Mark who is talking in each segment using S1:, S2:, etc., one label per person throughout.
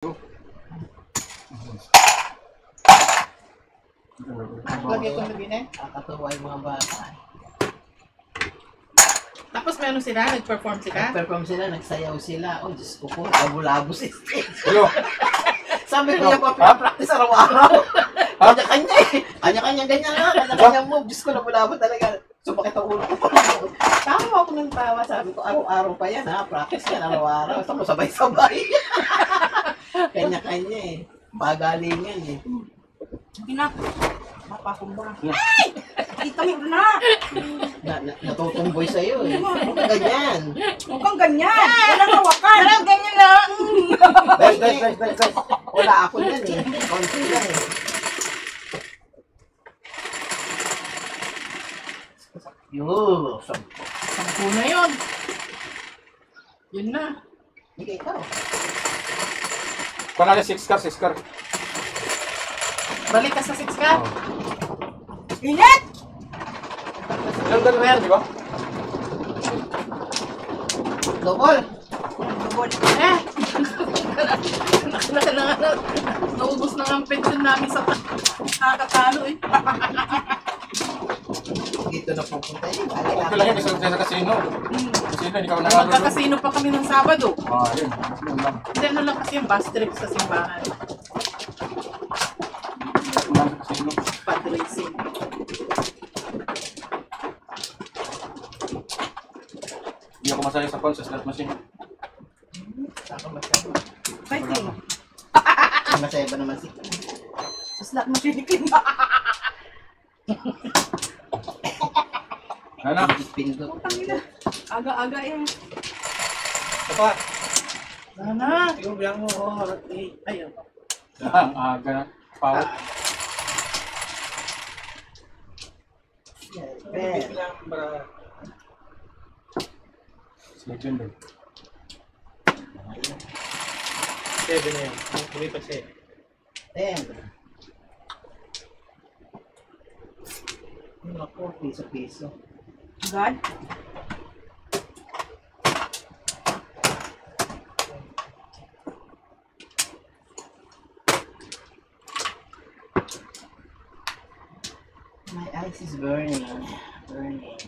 S1: Lagay ko na din eh.
S2: Kakatuwa yung mga bata.
S1: Tapos meron sila, nag-perform sila.
S2: Nag-perform sila, nagsayaw sila. Oh, Diyos ko po, labo-labo sa stage.
S3: Hello?
S2: Sabi ko yung practice araw-araw. Kanya-kanya eh. Kanya-kanya ganyan na. Kanya-kanya move. Diyos ko, labo-labo talaga. Sumakit ang ulo ko. Tama ako ng tawa. Sabi ko, araw-araw pa yan ha. Practice yan araw-araw. Tapos sabay-sabay. Kanya-kanya eh. Pagalingan eh.
S4: Pinak. Mapakumbang. Ay! Kita mo na!
S2: Natutumboy sa'yo eh. Huwag ka ganyan.
S4: Huwag kang ganyan! Walang hawakan! Walang ganyan lang!
S2: Bes. Wala ako yan eh. Konti lang eh. Yun.
S1: Sampu na yun. Yun na.
S2: Hindi ikaw.
S3: Kung na 6 car.
S1: Balik ka sa 6 ka.
S4: Init!
S3: Ilang ganun na yan, di ba?
S2: Double.
S4: Double.
S1: Eh! Naubos na ang pension namin sa nakakatalo eh.
S2: Dito na pupunta yun.
S3: Okay lang yan, kasi sa casino. Casino, hindi ka nangarap.
S1: Magkakasino pa kami ng Sabado.
S3: Yun. Yun lang.
S1: Hindi, ano lang kasi yung bus trip sa simbahan.
S3: Casino.
S1: Fundraising.
S3: Hindi ako masaya sa phone, sa slot machine.
S2: Saka masyado.
S4: Fighting.
S2: Masaya ba naman si...
S4: Sa slot machine.
S3: Ano?
S2: Pindot.
S4: Aga-aga eh.
S3: Ito pa.
S1: Sana. Yung bilang mo. Ayun.
S3: Ang aga na. Power.
S2: Ben.
S3: Legend eh.
S5: 7 na yan. Lumipat siya eh.
S2: 10. Ako, piso-piso.
S4: God.
S2: My eyes is burning. Burning.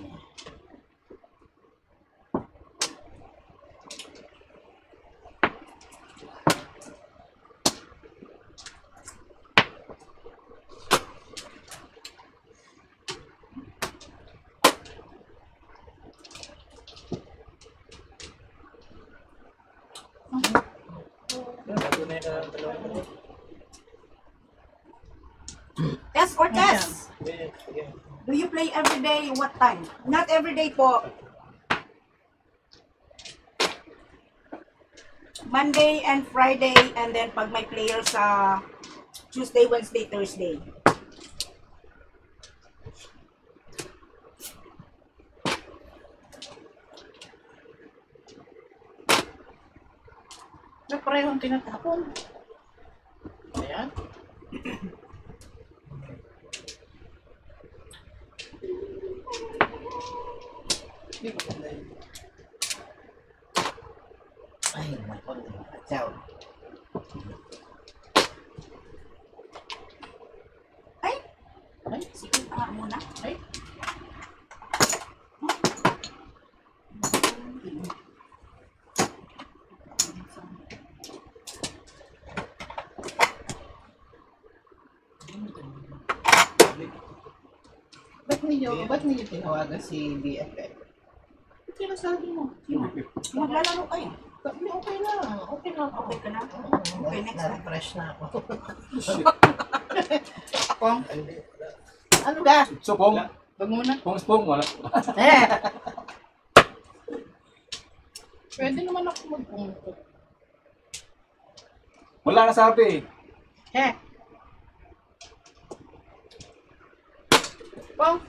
S5: Bago na yung dalawa mo.
S4: Test or test?
S5: Sige.
S4: Do you play every day? What time? Not every day po. Monday and Friday, and then pag may players sa Tuesday, Wednesday, Thursday.
S1: Na parehong tinatapon. Ayan.
S2: Ay, naman. Ciao.
S4: Ay!
S1: Ay,
S4: Sige, muna.
S1: ay.
S2: Ba't niyo tinawagan si BFF?
S1: Ito yung nasabi mo.
S4: Maglalaro kayo.
S2: Okay lang. Okay lang.
S4: Okay ka na? Okay, next time.
S2: Na-refresh na ako.
S1: Pong.
S2: Ano ka?
S3: So, Pong.
S1: Wag muna.
S3: Pong, wala.
S1: Pwede naman ako mag-punto.
S3: Wala na sabi.
S1: He. Pong.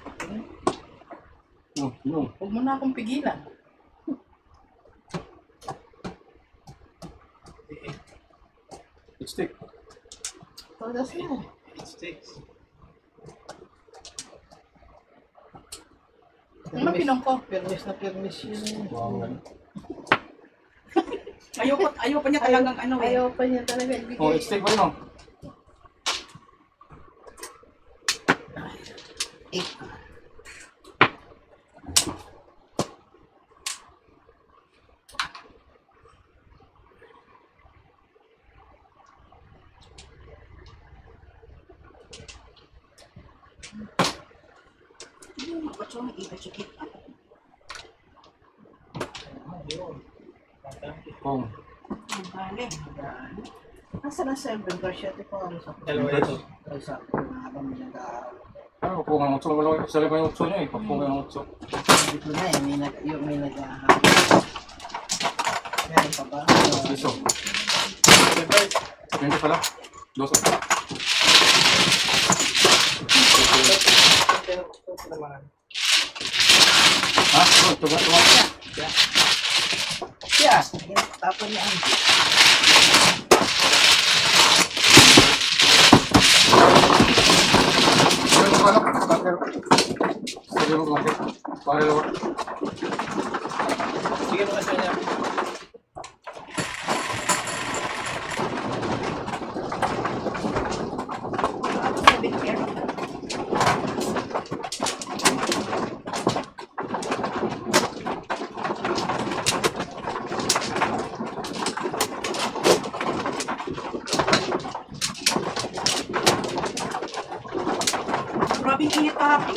S3: No.
S1: Huwag mo na akong pigilan.
S3: Stick.
S2: Todas na.
S5: It sticks.
S1: Ano pinong ko?
S2: Permis na permis yun.
S3: Wow.
S4: Ayaw pa niya talagang ano eh.
S1: Ayaw pa niya talaga ibigay.
S3: Oh, steak ba yun, oh?
S4: Macam iba sikit.
S5: Yun.
S3: Kung.
S4: Bale.
S2: Nasaan ang 7 Garcia? Ito pa sa
S5: Dalawa ito.
S2: ay sa habang nag-aaral.
S3: Ano, kung ang utso, wala sa lima yung utso niya, eh. Pagpunga yung utso.
S2: Dito na eh, may nag-aaral. Meron pa ba?
S3: Piso.
S5: Siyempre,
S3: Hindi pala. Doso.
S5: pero ito naman.
S3: Ha? Tuwa.
S2: Yeah, tapon niya ang
S3: Pero pala, sabi mo bakit? Para lawa.
S5: Sige mo kasi niya.
S4: Seven pair. Grabe init kahapon.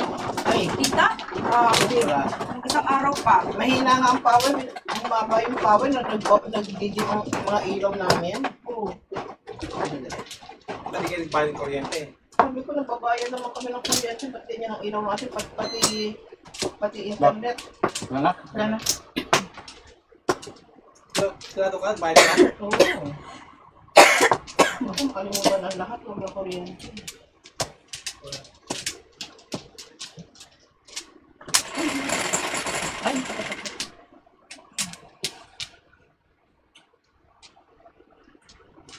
S2: ay,
S4: Tita?
S2: wala.
S4: Ang isang araw pa.
S2: Mahina nga ang power, bumaba yung power na nag-didim ang mga ilaw namin. Oo.
S5: Pati kayo nagpaling kuryente.
S2: Sabi ko, nagbabayad naman kami ng kuryente, ba't ganyan ang ilaw natin, pati internet.
S3: Wala na?
S2: Wala na.
S5: Sigurado ka, bayad ka.
S2: Oo. Ako, makalimutan ang lahat, huwag na kuryente. Ay,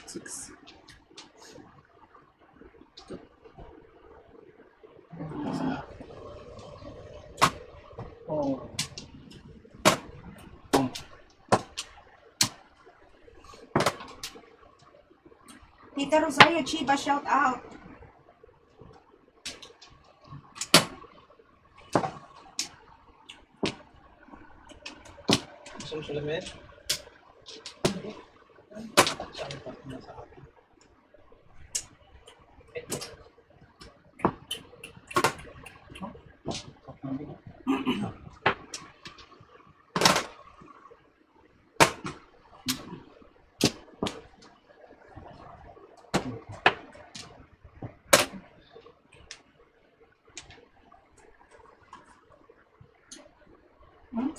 S2: six. Oh.
S3: Kung.
S4: Tita Rosario Chiba, shout out.
S5: Gusto mo sulamin? Saan pa nasa akin?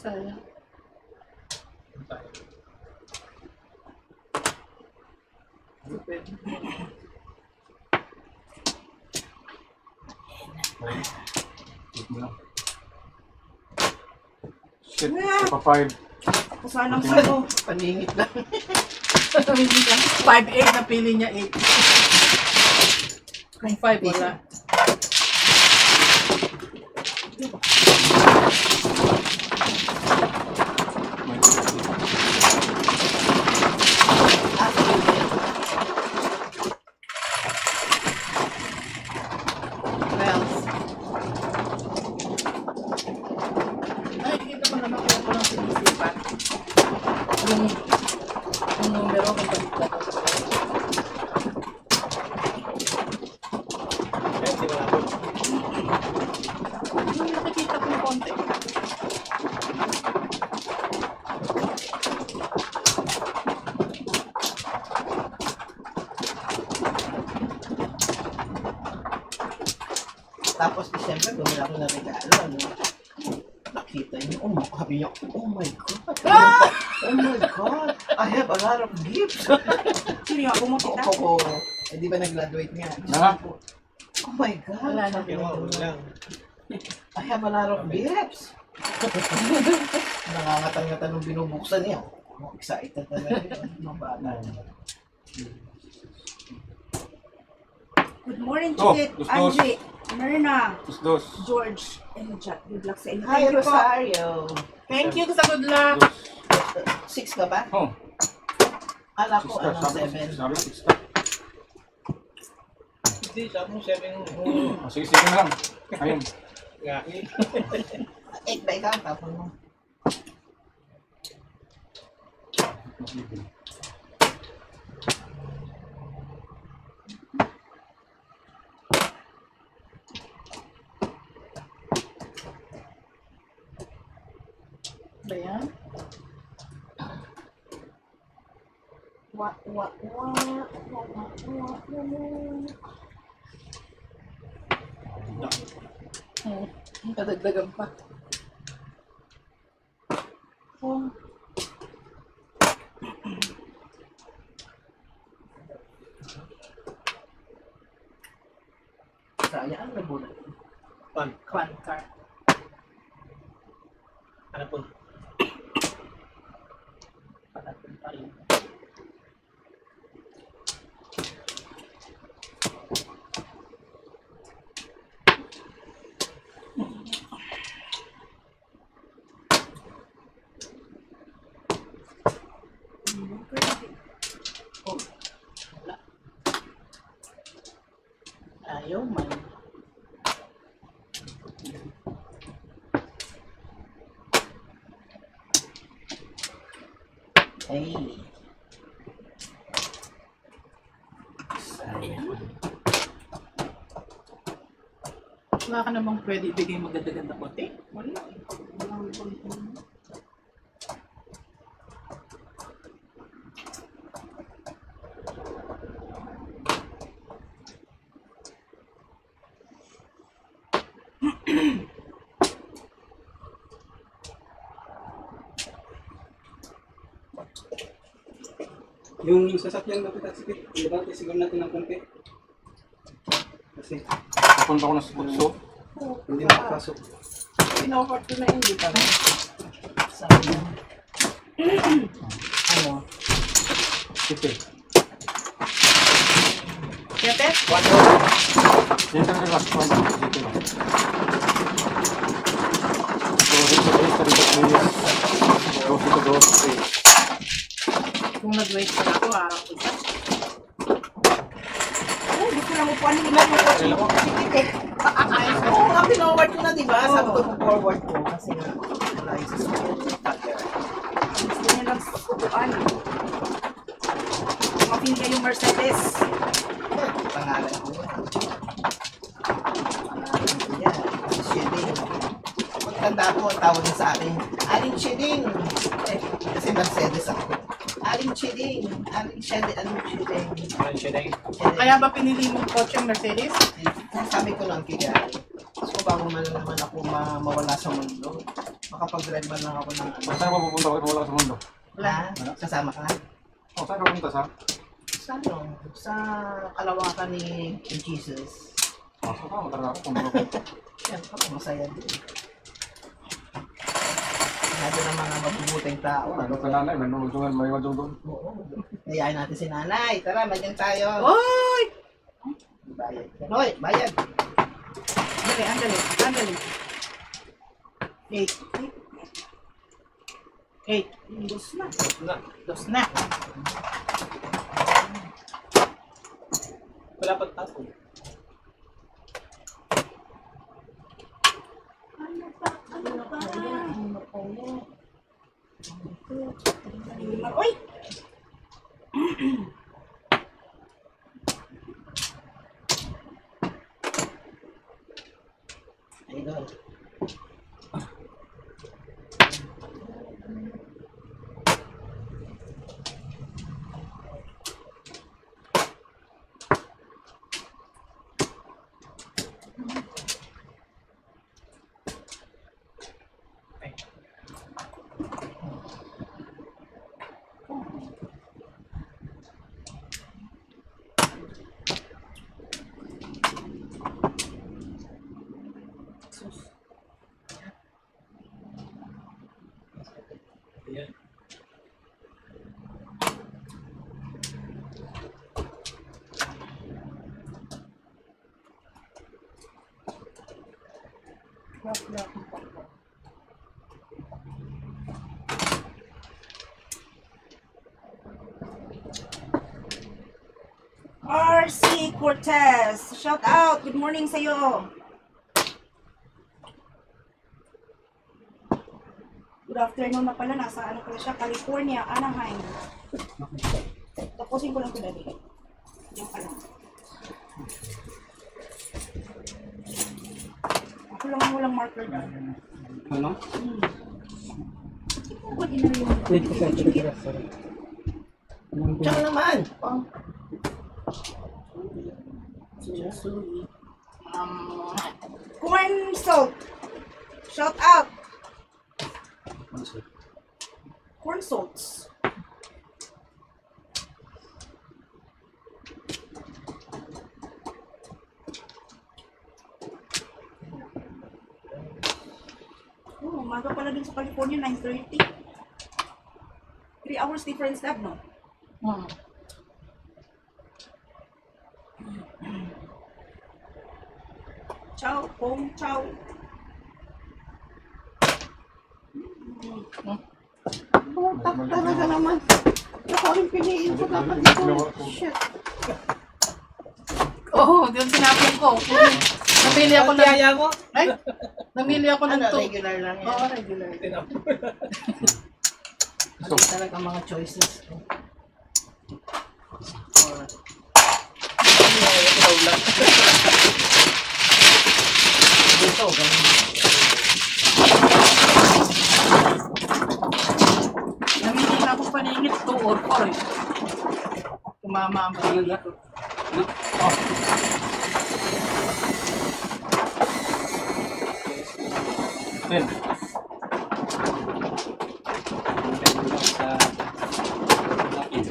S1: Sayang.
S3: Shit, pa-5.
S4: Kasanang salo.
S2: Paningit lang.
S1: 5-8 na pili niya 8. Kung 5 wala. Bells. Ay, dito ko naman kung ako lang sinisipan. Yung numero kung baliktad.
S5: Kaya hindi wala ako.
S1: Yung nakikita ko ng konti.
S2: Tapos December, bumili ako ng regalo, ano. Nakita niyo, sabi niya, oh my God. Oh my God, I have a lot of gifts.
S4: Sino yung mo, tita?
S2: Oo, eh di ba nag-graduate nga?
S3: Na?
S2: Oh my God,
S1: Wala na.
S2: sabi
S5: Pero
S2: niya,
S5: wala lang.
S2: I have a lot of gifts. Nangangatang-ngatan nung binubuksan niya. Oh, excited talaga yun. Mga bata.
S4: Good morning,
S3: Oh,
S4: Chikit.
S3: dos.
S4: Angie, Myrna,
S3: Dos.
S4: George, and Jack. Good luck sa inyo.
S2: Hi,
S4: Thank you po.
S2: Rosario.
S1: Thank you sa good luck.
S2: 6 ka ba?
S3: Oh,
S2: Ala ko,
S3: Six star,
S2: ano,
S3: sabi
S2: 7.
S3: sabi 6 star.
S5: Hindi, sabi mo 7.
S3: Sige, sige na lang. Ayun.
S5: Nga.
S2: 8 ba ikaw? Tapon mo.
S1: Ba yan? Kadagdagan pa. Oh.
S2: Sayang na muna.
S5: Pan.
S1: Kwan car.
S5: Ano po?
S1: Patatun pa rin. Oh, wala. Ayaw man.
S2: Ay. Sayang.
S1: Wala ka namang pwede ibigay maganda-ganda bote? Wala.
S6: Yung sasakyan na kita, sige, ilabati siguro natin ng konti. Kasi
S3: Papunta ko na sa kutso.
S6: hindi makapasok.
S1: Pinoffer ko na hindi pa rin.
S2: Sayang. Ano?
S3: Sige.
S1: Siyete?
S3: Dito na relax ko. Dito na. So, dito, dito, dito,
S1: Kung nag-wait pala ako, araw ko siya.
S4: Oh, gusto na mo po ano nila yung kotse mo. Sige,
S2: Oo nga, pinoward ko na, di ba? Sabi ko, forward ko. Kasi nga, wala yung sasakyan.
S4: gusto nila subuan. Mapinga yung Mercedes.
S2: Pangalan ko yan. Pangalan ko yan. Shilling. Pagtanda ko, ang tawag niya sa akin, Aling Shilling. Kasi Mercedes ako. Aling Shilling. Aling Shilling. Aling Shilling.
S5: Ano siya na yun?
S1: Kaya ba pinili mong kotse ang Mercedes?
S2: Sabi ko lang kay Gary, gusto ko bago man naman ako mawala sa mundo. Makapag-drive man lang ako ng ano.
S3: Saan ka pupunta ko wala sa mundo?
S2: Wala. Sasama ka?
S3: Oh, saan ka pupunta sa?
S2: Sa ano? Sa kalawakan ni Jesus.
S3: Oh, saan ka? Matala ako. Pumunta ko.
S2: Yan, ako masaya din. Natin ang mga mabubuting tao.
S3: Ano ka nanay? May madung doon.
S2: Oo. Nayayin natin si nanay. Tara, magyan tayo.
S1: Oy!
S2: Bayad. Hoy, bayad.
S1: Andali, andali, andali. 8. 8. Dos na.
S5: Na.
S1: Dos na.
S5: Wala pang tapo.
S4: Uy!
S2: Idol.
S5: Ayan.
S4: RC Cortez, shout out. Good morning sa'yo. Good afternoon na pala. Nasa ano pala siya? California, Anaheim. Tapusin ko lang ito dali. Yan pala. Ako lang ang walang marker na.
S6: Ano?
S4: Pwede na rin yung...
S6: Wait, sorry.
S2: Tsaka naman.
S4: Corn salt. Shout out. Corn salts. Oh, umaga pala dun sa California, 9:30. 3 hours difference lab, no? Ciao, Pong, ciao.
S2: Talaga naman. Ako rin piliin ko dapat ito. Shit.
S1: Oo, yun sinapin ko. Namili ako ng...
S5: Kaya mo?
S1: Ay, namili ako ng
S2: Ano,
S1: to.
S2: regular lang yan.
S1: Oo, regular.
S2: Ano talaga ang mga choices ko. Dito, ganun.
S1: Namili na ako paningit 2 or 4 eh. Tumama ang
S6: Ano na?
S3: Ten.
S6: Sa akin.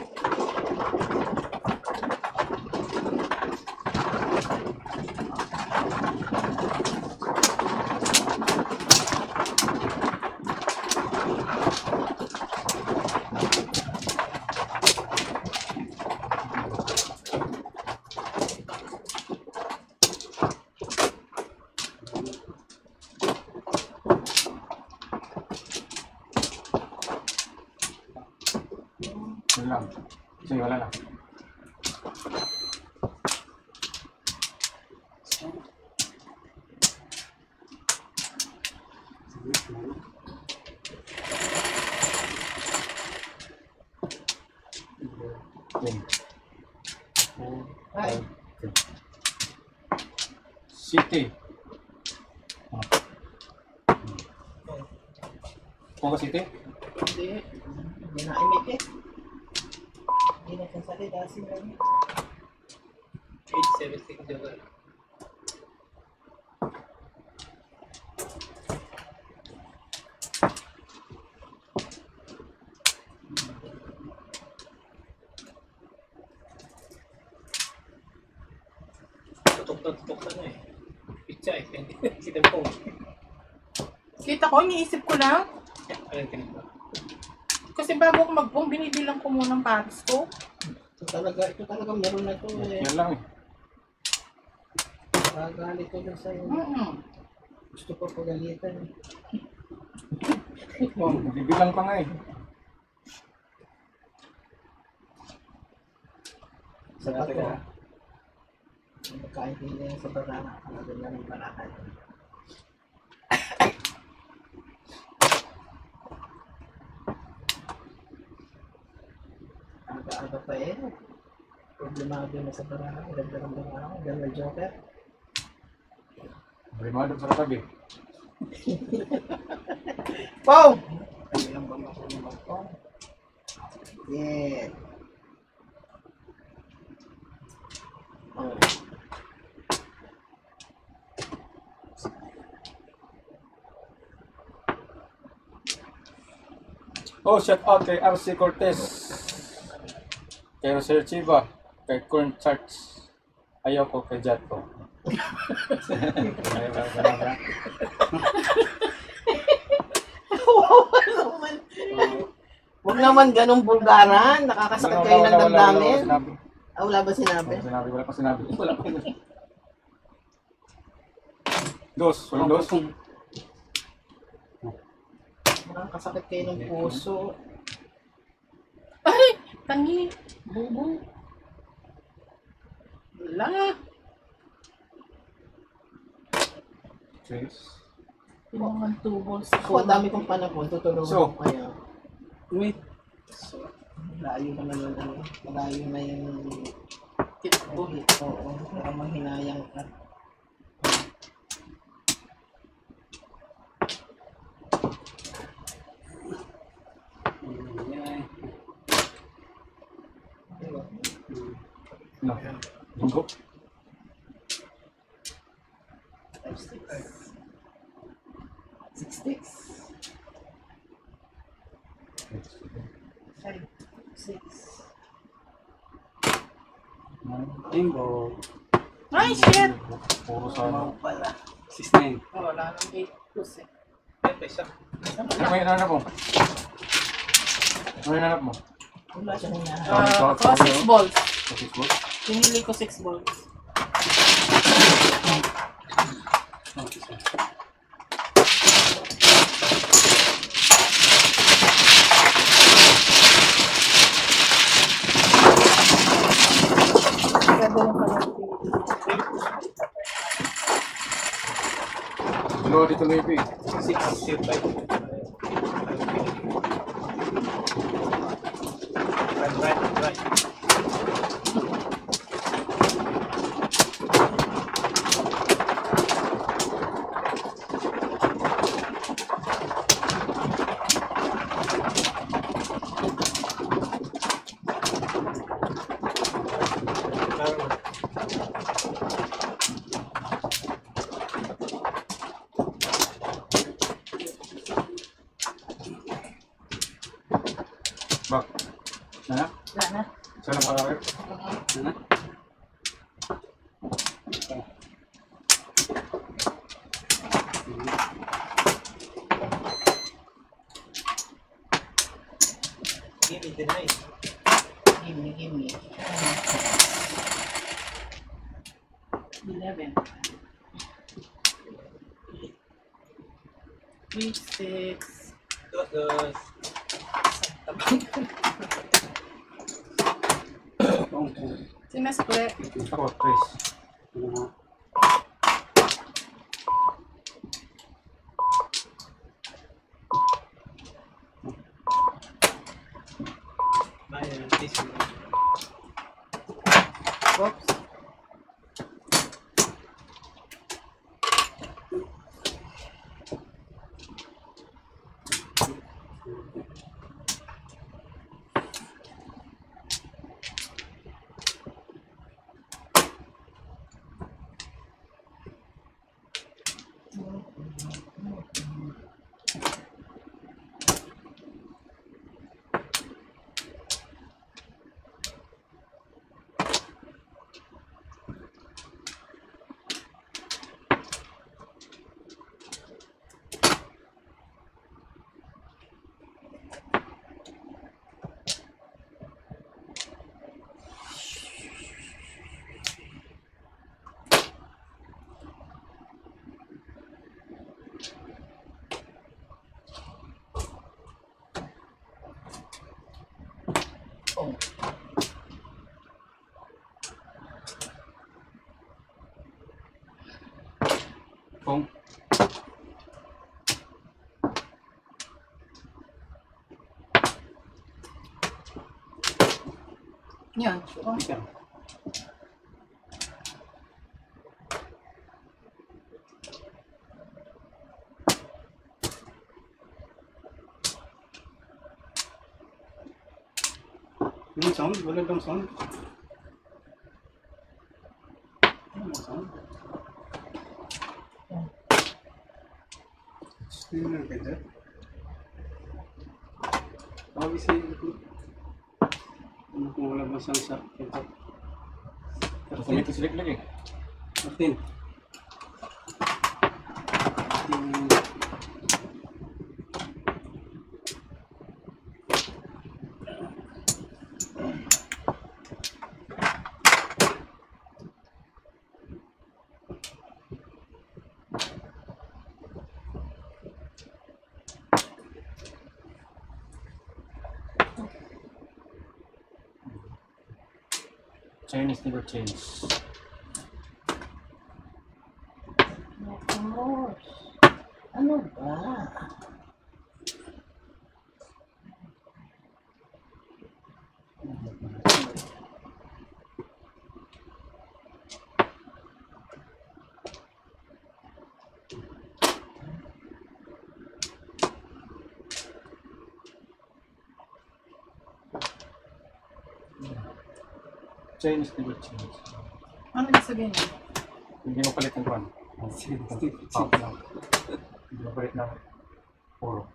S3: Yun lang. Sige, wala na. Ten.
S2: Ay,
S3: City. Kung ka City?
S2: hindi. Hindi na imik eh. Hindi na kasalita sila.
S5: 876 Joker. Tutok na eh. Pizza eh. Si Tempong.
S1: Kita ko, iniisip ko lang.
S5: Ayun kanina.
S1: Kasi bago ako mag-boom, binibilang ko muna ng pares ko.
S2: Ito talaga meron na ito eh.
S3: Yan lang eh.
S2: Pagalit ko lang sa'yo. Gusto ko pagalitan eh.
S3: Oh, bibilang pa nga eh.
S2: Sa bato. Magkaintindihan sa barana. Ano din lang ang barana. Aga-aga pa eh. Problemado na sa barana. Ganda ng barana. Ganda ng Joker.
S3: Primado sa katabi.
S2: Pong! Ilang ba masunod Pong? Yeah. Oh.
S3: Oh, shout out kay RC Cortez. Kay Roser Chiba. Kay Corn Church. Ayaw ko kay Jatko. Ayaw ko na.
S2: Huwag naman ganun bulgaran. Nakakasakit kayo ng damdamin.
S3: Sinabi.
S2: Ah, wala ba sinabi?
S3: Wala pa sinabi. Wala pa. Dos, walang dos.
S2: Nakakasakit kayo ng puso.
S1: Ay, tangi. Bubo. Ala,
S3: Chase.
S1: pinangan 2 balls.
S2: Ako, dami kong panapon. Tutulungan
S3: So.
S2: ko kaya.
S6: Wait.
S2: Malayo naman yung ano. Malayo na yung
S1: Tipo.
S2: Oo, baka manghinayang ka.
S6: Yan.
S3: No. Linggo.
S2: 5, 6. 6 sticks. 5, 6.
S6: Bingo.
S1: Ay, shit!
S3: Puro sa ano.
S2: Pala.
S6: 6-9.
S1: Oh, wala nang 8 plus eh.
S5: Ito isa.
S3: Ano may hinanap mo? Ano yung hinanap mo?
S2: Wala siyang hinahanap.
S1: Ako 6 balls.
S3: Sa Facebook?
S1: Pinili ko 6 balls.
S3: Dalawa dito na ito eh.
S5: 6, 5. Right.
S3: Bak. Nana?
S1: Wala na.
S3: Sana pa kayo?
S6: Ano?
S5: Give me the night.
S2: Gimme, gimme.
S1: 11. 3, 6.
S5: Dos.
S1: Si Mestre.
S3: Ako, Chris.
S5: Bayan, this one.
S1: Oops.
S3: Pong.
S1: Yan. Oh.
S6: Yung sound? Wala bang sound? Ano sound? Ano lang kaya? Tawag siya ito. Ano kung wala bang sound sa ito?
S3: Kumito silik lagi.
S6: Martin.
S3: Chinese never change.
S2: course. Ano ba?
S3: Chinese never change.
S1: Ano ibig sabihin niya?
S3: Hindi mo palit ng kwan. Pop lang. Hindi mo palit ng puro.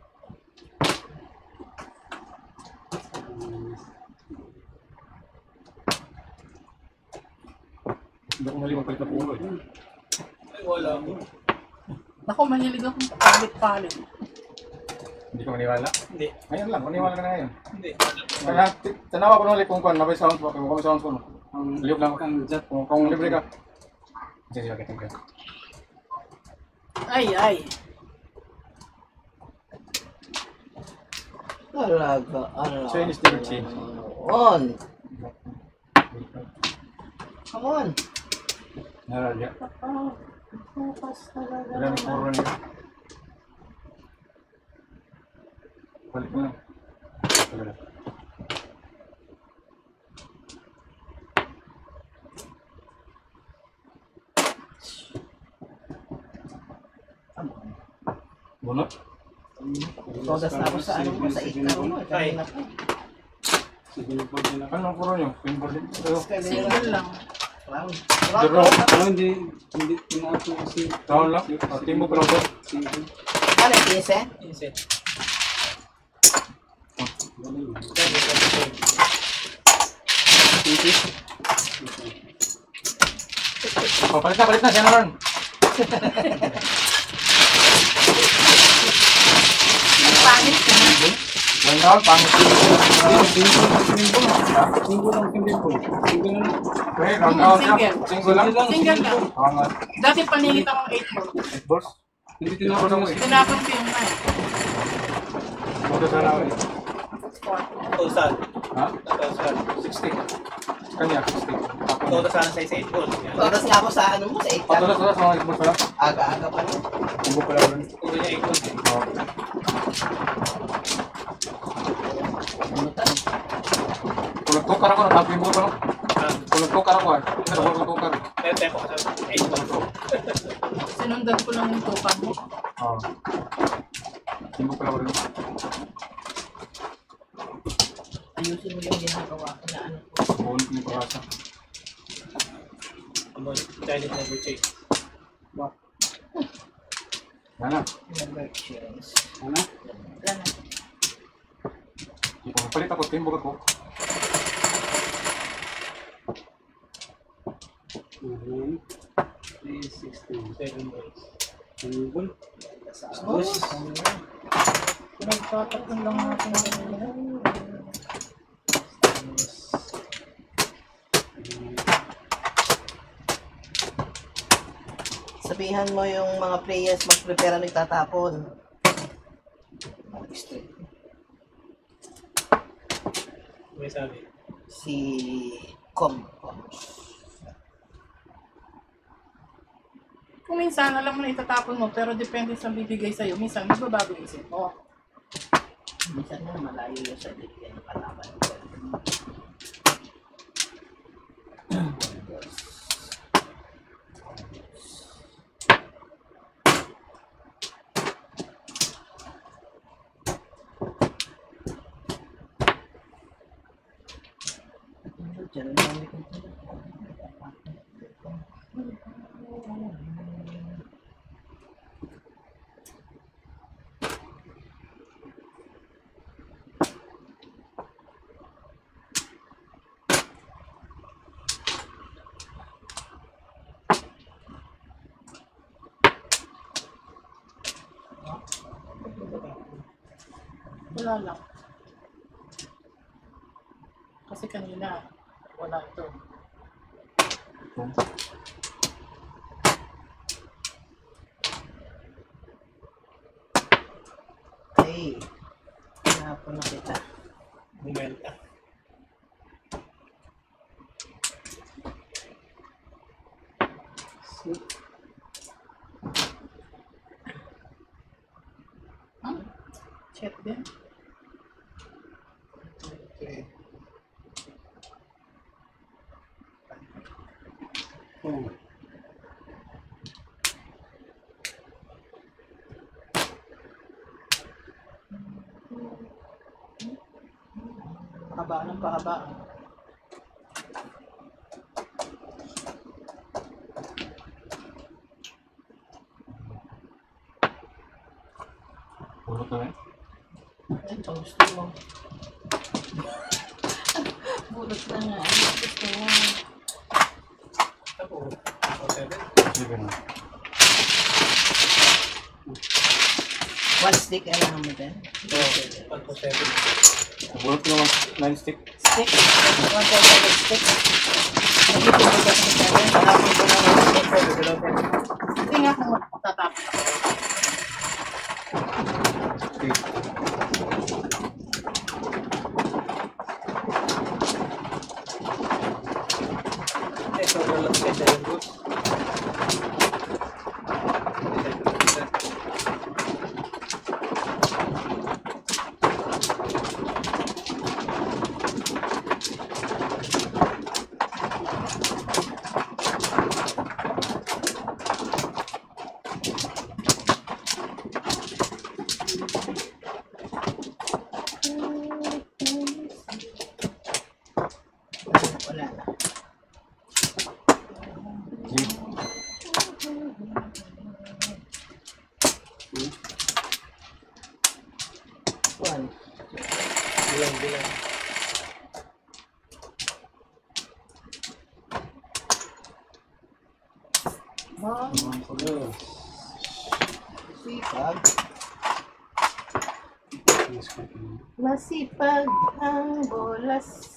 S3: Hindi ko mali magpalit ng puro eh.
S5: Ay, wala mo.
S1: Ako, mahilig akong palit-palit.
S3: Hindi ka maniwala?
S5: Hindi.
S3: Ngayon lang, maniwala ka na ngayon.
S5: Hindi.
S3: Tanawa ko nung ulit kung kwan, mabay sounds mo, kung may sounds mo. Live lang ako.
S6: Ang jet.
S3: Kung libre ka. Sige, sige, thank you.
S1: Ay.
S2: Talaga,
S3: Chinese never change.
S2: On. Come on.
S3: Naralya.
S2: Focus talaga.
S3: Wala ng puro niya. Balik mo lang. Talaga. Bunot?
S2: Todas na ako sa ano mo, sa ikaro mo. Kanina pa.
S6: Sinigboard din ako.
S3: Ano ang puro niyo? Pinboard din?
S1: Single lang.
S2: Round.
S3: Duro?
S6: Pero hindi tinaako kasi.
S3: Round lang? O, team mo pala ito?
S6: Single.
S2: Ano, piyese?
S5: Inset.
S3: O, palit na, siya na ron.
S1: Pangit ka na.
S3: One round, pangit.
S6: Single lang single. Single lang.
S3: Okay, round out na. Single lang?
S1: Single lang.
S3: Pangat.
S1: Dati paningit akong 8 ball.
S3: 8 balls?
S6: Hindi tinaako mo eh.
S1: Tinapon ko yung 9.
S3: Moto sa namin.
S5: Total.
S3: Ha?
S5: Total.
S3: 60. Kanya, 60. Tapos.
S5: Total sana sa isa 8 balls.
S2: Todas nga ako sa ano mo, sa
S3: O,
S2: ikaro.
S3: tulas, mga 8 balls pala.
S2: Aga-aga pa lang.
S3: Tumbo pala ron.
S5: Puro niya 8 balls.
S3: O. Kulog-tukar ako, natapin mo ko pa no? Kulog-tukar ako ah. Ano ba kulog-tukar?
S5: Pero tempo ka sa 8 balls.
S1: Sinundan ko lang yung tupan mo.
S3: Oo. Tumbo pala ron.
S2: Ayusin mo yung ginagawa ko na ano ko.
S3: Bunot ni Parasa.
S5: Chinese never change.
S3: Yan na.
S2: Never change.
S6: Ano?
S1: Wala na.
S3: Kung palit ako, timbo ko.
S6: 316.
S5: 7 balls.
S6: Single.
S1: Pinagtatakon lang natin.
S2: Sabihan mo yung mga players mag-prepare na nagtatapon.
S5: May sabi.
S2: Si Com.
S1: Kung minsan, alam mo na itatapon mo, pero depende sa bibigay sa'yo. Minsan, magbabago yung isip mo.
S2: Minsan na malayo yung sa bigyan ng kalaban. Diyan ang dami kong
S1: Wala lang. Kasi kanina, wala ito.
S2: Hey, hinapo na kita.
S5: Bumelta.
S1: Shit din.
S2: Okay.
S6: Oh.
S2: Pahaba ng pahaba.
S3: Puro ka rin.
S1: Ay, gusto mo. Bulot na nga. Gusto mo.
S5: Ako, 7.
S3: Sige na.
S1: One stick, ano naman din?
S5: Ako 7.
S3: Bulot ko naman 9 stick.
S1: Stick? 1.7 stick? Nagpipigil ka sa seven?
S2: Hanapin ko na
S1: Hindi nga kung magtatapos ako.
S5: Sobrang lang siya 7 goals.
S1: Wala na.
S3: Sige.
S1: One.
S5: Bilang.
S2: sipag.
S1: Masipag ang bolas.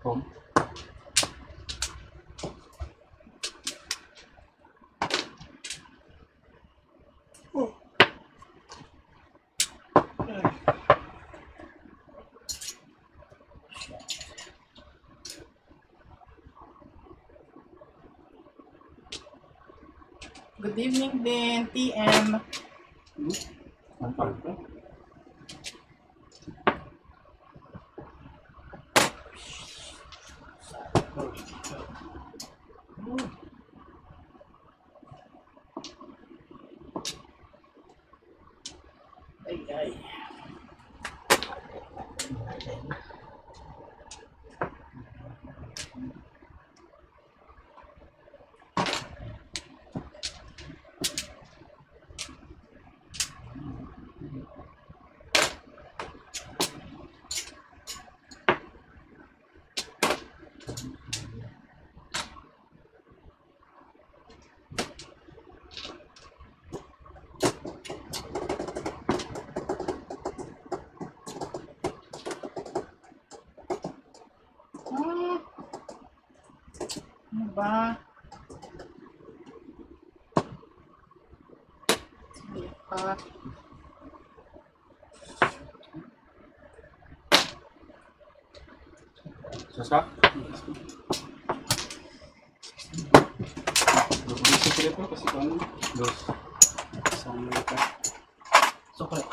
S3: Home.
S1: Good evening din, TM.
S3: Ang pagka.
S1: Ay. Ano ba? Sige pa.
S3: Sasak?
S6: Gusto ko ito kasi kung ano,
S3: Dos.
S6: isang malita.
S2: Sukle.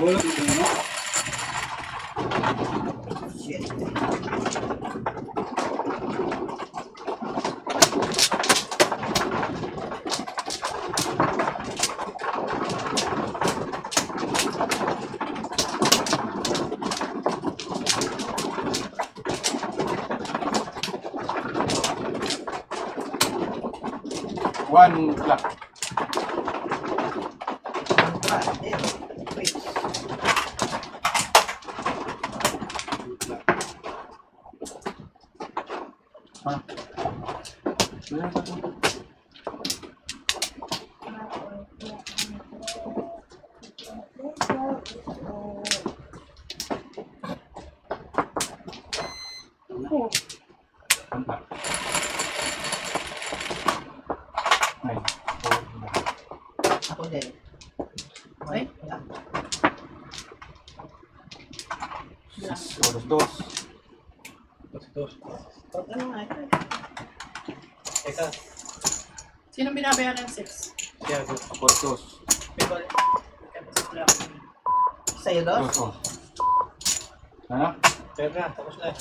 S6: Bulot ito mo.
S2: Shit.
S3: 1 clock.
S2: Wait.
S3: Ha? Ay,
S2: Ako din. Ay,
S3: oras 2.
S2: ano nga ito?
S5: Eka,
S1: Sino binabayaran ng 6?
S5: Tiago.
S3: Oras 2.
S1: Bigol.
S2: Sa'yo, Dos?
S3: 2. Ano?
S5: Pero na, tapos na.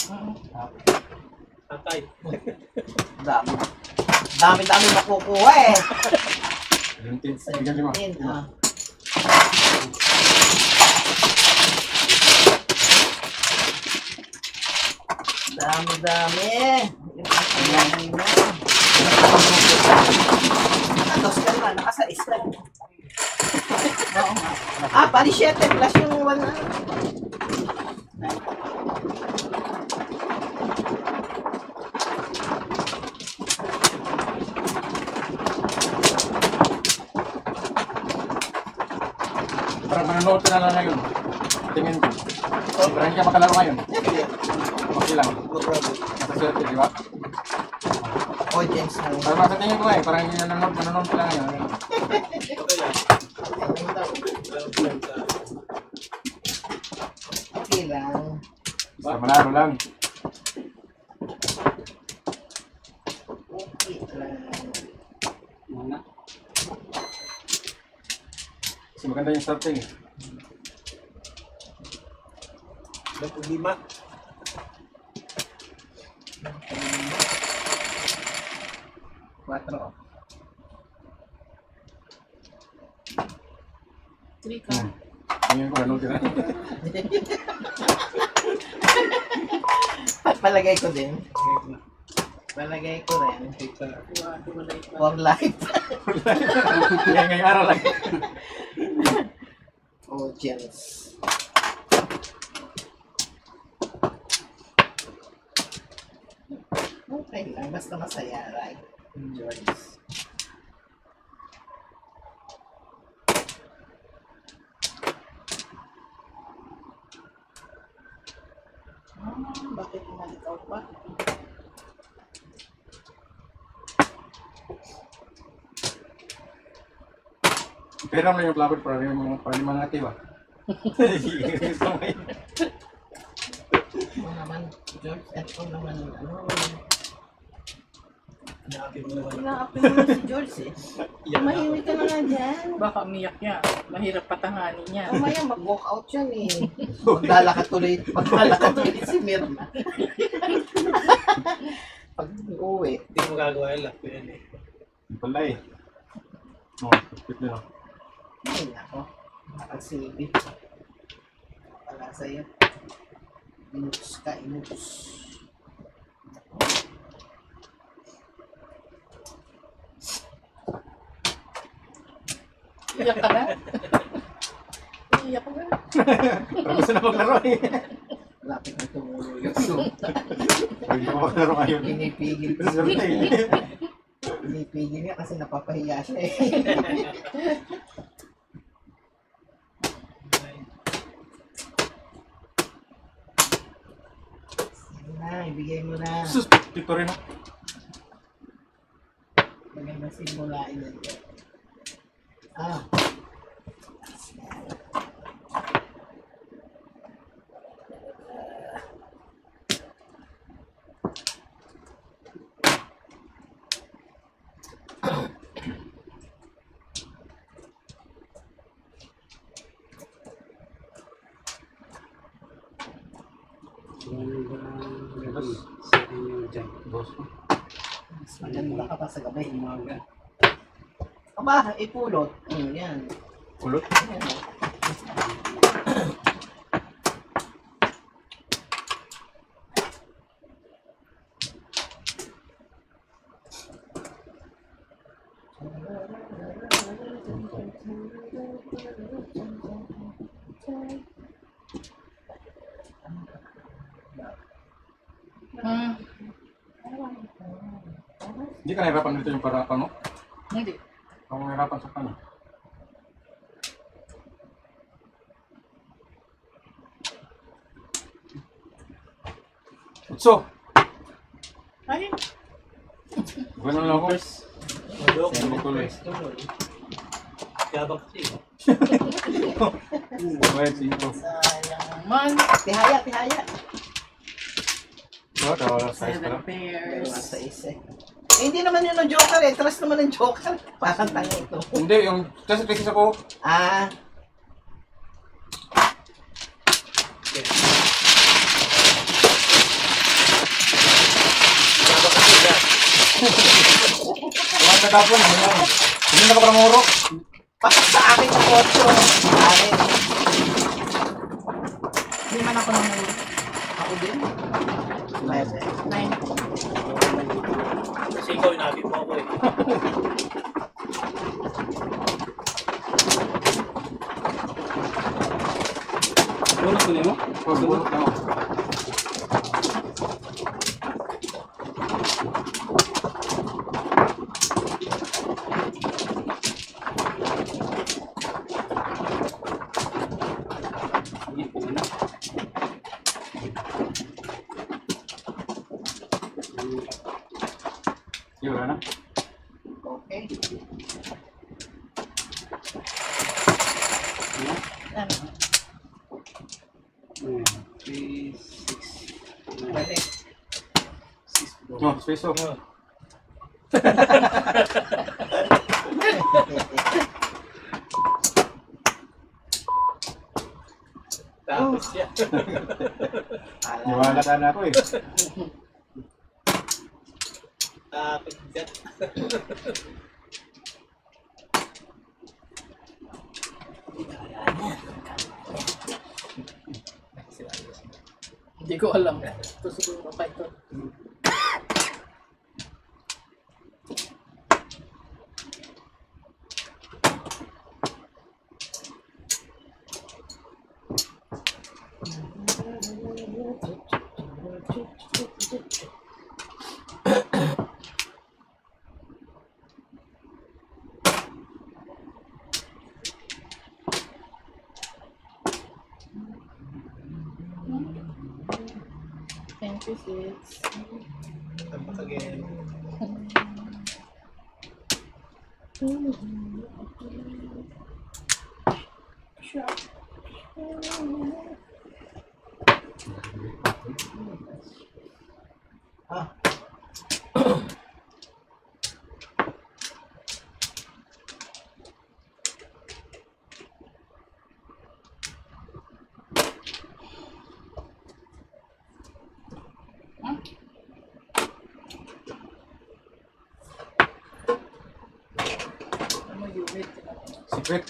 S5: Tatay.
S2: Dami. Dami makukuha eh.
S3: 17. Bigyan mo.
S2: Yun, ah. Dami. Nakados ka naman, nakasais ka. Oo nga. Pali 7 plus yung 1 na.
S3: Parang manonood ka na lang ngayon. Tingin ko. Parang hindi ka makalaro ngayon. Okay lang.
S2: No problem.
S3: Masaswerte, di ba?
S2: Audience na.
S3: Parang sa tingin ko parang hindi nanonood ka lang ngayon.
S5: Okay lang.
S2: Okay lang.
S3: Basta manalo lang.
S2: Okay lang.
S6: Mana?
S3: Kasi maganda yung starting eh.
S5: Nag-lima.
S2: Quatro.
S1: 3 ka.
S3: Tingin ko nanonood ka na.
S2: Palagay ko din. Palagay ko rin. For life.
S3: Kaya ngayong araw lang.
S2: Audience. Okay lang. Basta masaya, right? Joyce. Bakit umalikaw pa?
S3: Pero mo yung flower para yung mga tiwa.
S2: Ano naman, George? Ito naman, ano?
S5: Inaapin mo naman.
S2: Inaapin mo si George eh. Mahimik ka na nga dyan.
S1: Baka umiyak niya. Mahirap patanganin niya.
S2: Mamaya mag-walk out yan eh. Maglalakad tuloy si Mirna. Pag uwi.
S5: Hindi mo gagawa yung lock yan eh.
S3: Wala eh. Oh, kapit na lang.
S2: Ay, ako. Nakasibi. Wala sa'yo. Inutos ka, inutos.
S1: Iyak ka na? Iyak ka na?
S3: Parang gusto na maglaro eh.
S2: Lapit na tumulo yung Zoom.
S3: Hindi ko maglaro ngayon.
S2: Pinipigil ko.
S3: Swerte eh.
S2: Pinipigil niya kasi napapahiya siya eh. Sige na, ibigay mo na.
S3: Sus, dito rin ako.
S2: Magandang simulain yan. Ah. Mas maganda ka pa sa gabi.
S6: Umaga.
S2: Aba, ipulot. Yan.
S3: Kulot.
S2: Yan.
S1: Hmm,
S3: Hindi ka nahirapan dito yung para ano?
S1: hindi.
S3: Ako nahirapan sa kanya. So,
S1: Ay,
S3: ganun lang ako.
S5: Madok,
S3: Hindi ko tuloy.
S5: Yabang kasi.
S3: Wait, dito.
S1: sayang man.
S2: Tihaya, tihaya.
S3: So, tawala size
S1: 7
S3: pala.
S1: pairs.
S2: Sa isa. Eh, hindi naman yun ang joker eh. Trust naman ang joker. Parang tanga ito.
S3: Hindi, yung kasi tesis ako.
S2: Ah,
S5: Yabang kasi yan.
S3: Wala ka tapon. Hindi na ka para muro.
S2: patak sa akin ng 8. Akin.
S1: Hindi man ako namuro.
S2: Ako din.
S1: 9.
S5: Kasi ikaw, inabi mo ako eh.
S6: Bunot ko nimo?
S3: Pagbuot na ako.
S6: Sige, pwede na.
S3: Sige, wala na.
S2: Okay.
S1: Ano?
S6: 3, 6, 9,
S2: Balik.
S6: 6,
S3: No, space off.
S5: Tapos yan.
S3: Niwala ka na ako eh.
S5: Tapos yan.
S1: Hindi ko alam. Ito siguro pa ito. Thank you, sis.
S5: Tapos again.
S2: Ah.
S1: Ano unit?
S3: Secret.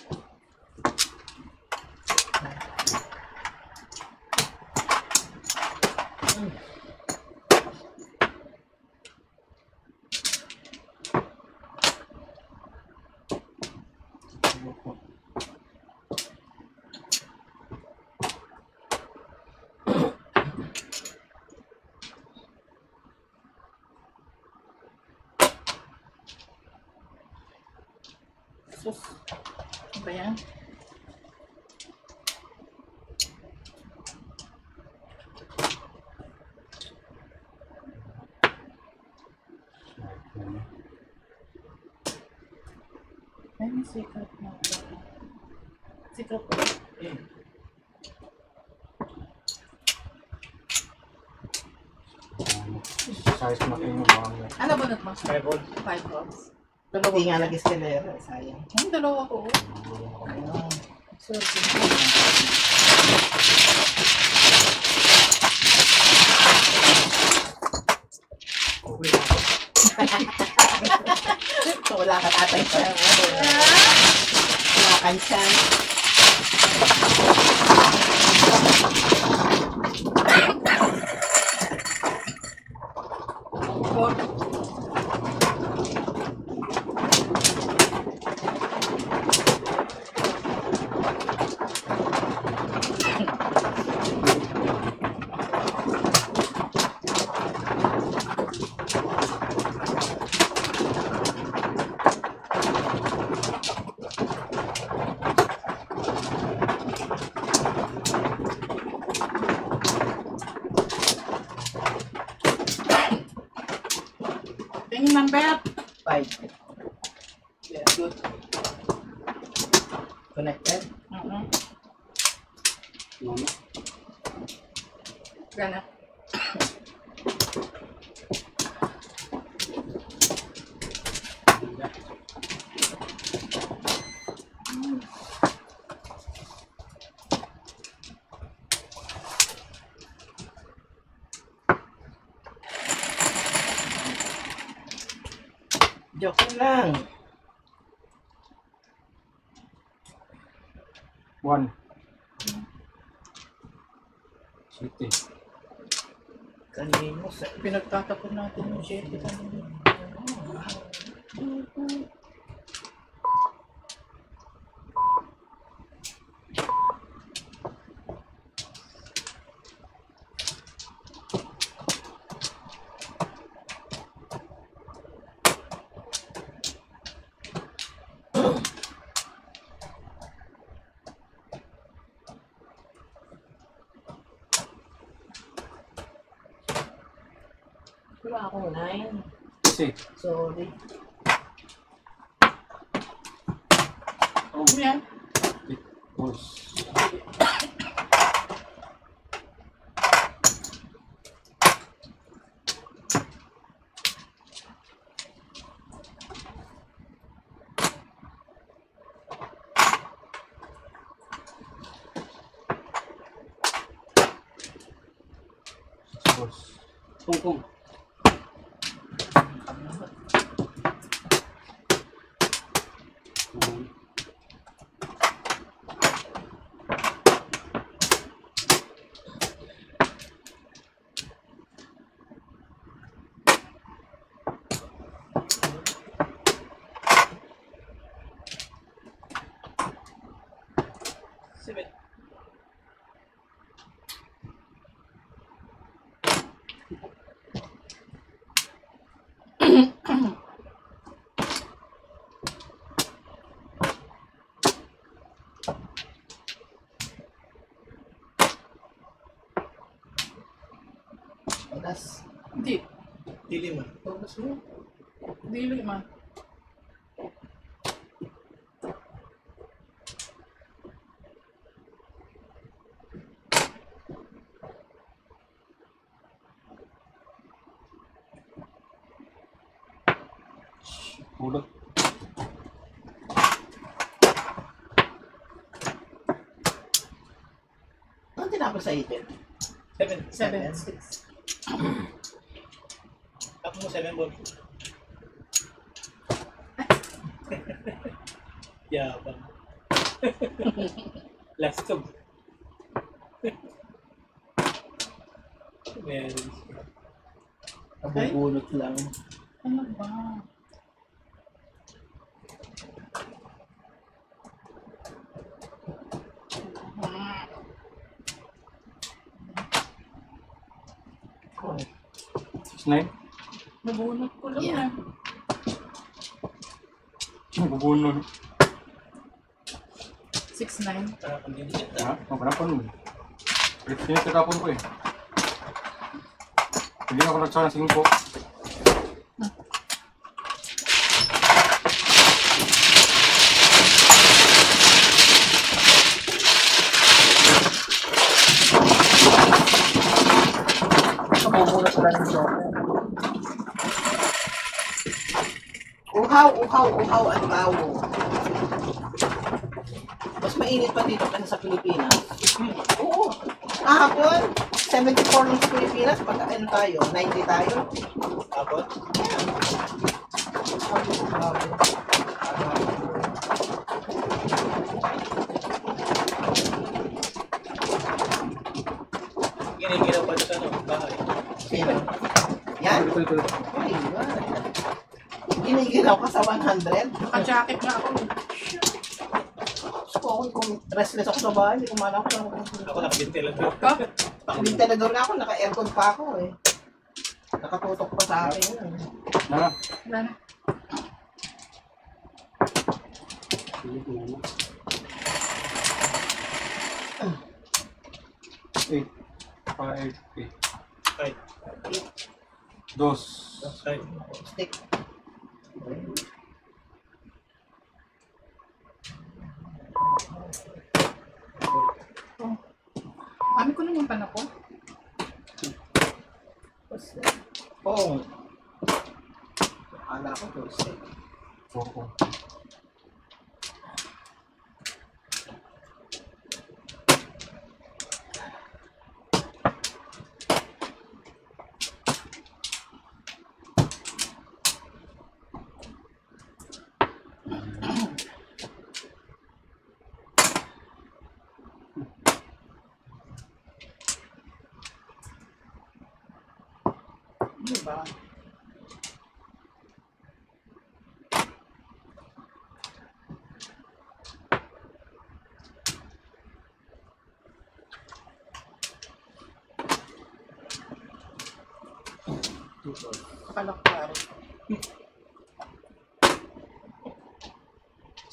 S1: Sus. Ano ba yan? Ay, may secret na ito. Secret ko.
S3: Size na kayo mga.
S1: Ano ba nat mo?
S5: 5 volts.
S1: 5 volts.
S2: Hindi nga nag-escalera. Sayang.
S1: Ang dalawa ko.
S2: Ayun.
S1: Sorry.
S2: So, wala ka tatay siya. Wala kang chance.
S1: Yung number.
S2: 5. Yeah, good. Connected.
S6: Mama.
S1: Gana.
S2: Joke lang.
S3: 1. City.
S2: Kanino sa pinagtatapon natin yung 7 kanino. Wala akong 9.
S3: C.
S2: Sorry.
S1: Ano yan?
S3: Push. Push.
S6: Kung.
S2: Alas.
S1: Hindi.
S5: Dili mo.
S2: Focus mo.
S1: Dili man.
S3: Pulot.
S2: Ano tinapos sa 8?
S5: 7.
S1: 7.
S2: 6.
S5: Tapos mo 7 ball. Yabang. Last two. Meron siya.
S2: Nabubunot lang.
S1: Ano ba?
S2: Oh.
S3: 6-9.
S1: Nabunot ko lang
S2: Yeah.
S1: yan.
S3: Bubunod.
S1: 6-9.
S5: Para kung din siya.
S3: Ha? Mapanapon mo. Pinit ka kapon ko eh. Hindi ako nagsara ng 5.
S2: Nabubunot lang ng joke. Uhaw ang tao. Mas mainit pa dito kasi sa Pilipinas. Oo. Kahapon, 74 lang sa Pilipinas. Pagkain tayo, 90 tayo.
S5: Tapos, giniginaw pa sa ano, bahay.
S2: Sino? Yan?
S3: Ito.
S2: Ay, giniginaw ka sa 100?
S1: Naka-jacket nga ako.
S2: So, kung restless ako sa bahay, hindi ko man ako.
S5: Ako nakabintilador.
S1: Ha?
S2: Pag ventilador na ako, naka-aircon pa ako eh. Nakatutok pa sa akin yun.
S3: Na.
S1: Wala na.
S3: Eight. 5, 8.
S5: Kahit
S3: 2.
S5: Outside.
S2: Stick.
S1: Kami ko naman pan ako.
S2: Oo. Akala ko to stick.
S3: Oo.
S1: Diba? Akala ko pare.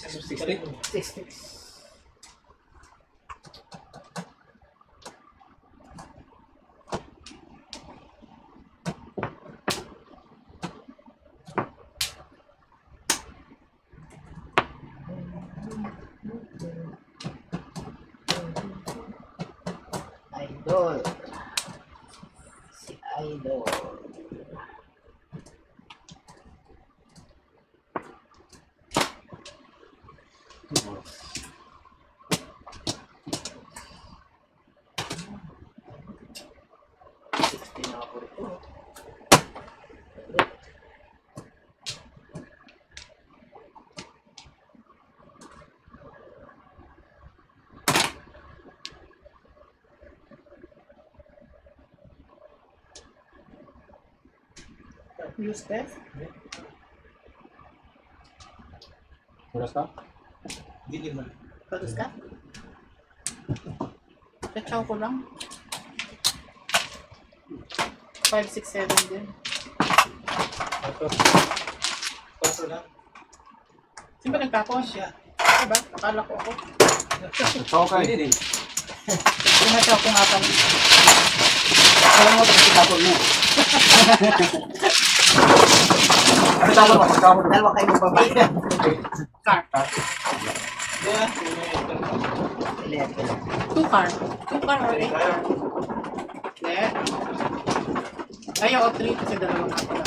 S5: Sa sustik rin.
S2: Stick. Idol. Si Idol. Na ako rito.
S1: Use test.
S3: Oras na?
S5: Hindi naman.
S1: Patos ka? Chachaw ko lang. 5, 6, 7 din.
S5: Paso lang.
S1: Sino ba nagtapon?
S5: Siya.
S1: Diba? Akala ko ako.
S3: Ito okay.
S5: Pwede din.
S1: Sinachaw ko nga pala.
S2: Alam mo, tapos tapos mo.
S3: Ano tawag mo? Tawag mo.
S2: Dalawa kayo magbabayan.
S1: Car.
S5: Yeah.
S2: 11.
S1: 2 car. 2 car or 8 car? Hindi. Ayaw o 3 kasi dalawa nga pala.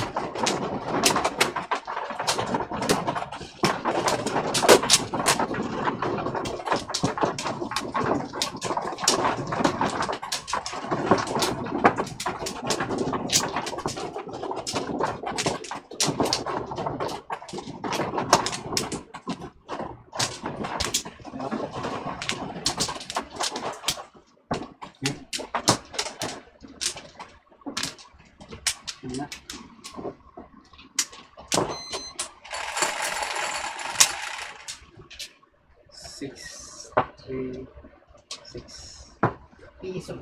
S2: Piso.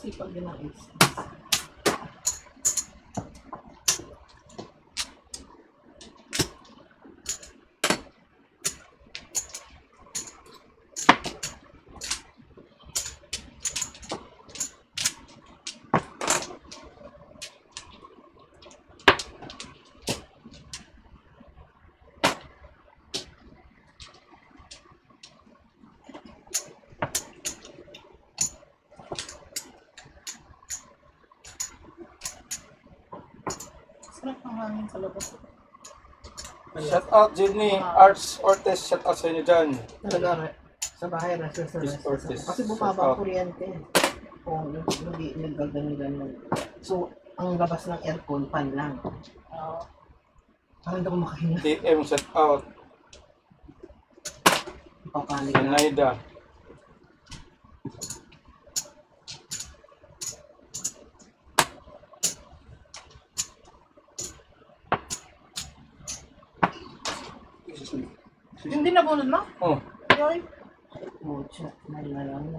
S1: Sipag din ang is. Sarap ang hangin sa labas.
S3: Shout out Jenny, Arts Ortiz, shout out sa inyo dyan.
S2: Talaga, sa bahay, rasa sa
S3: Miss Ortiz.
S2: Kasi bumaba ang kuryente. Oo, hindi nagagano-gano. So, ang labas ng aircon, fan lang. Parang hindi ako makahinga.
S3: TM, shout out.
S2: Papanig na.
S3: Sinaida.
S1: Hindi nabunod na?
S3: Oh,
S1: Yoy.
S2: Mucha, malalang.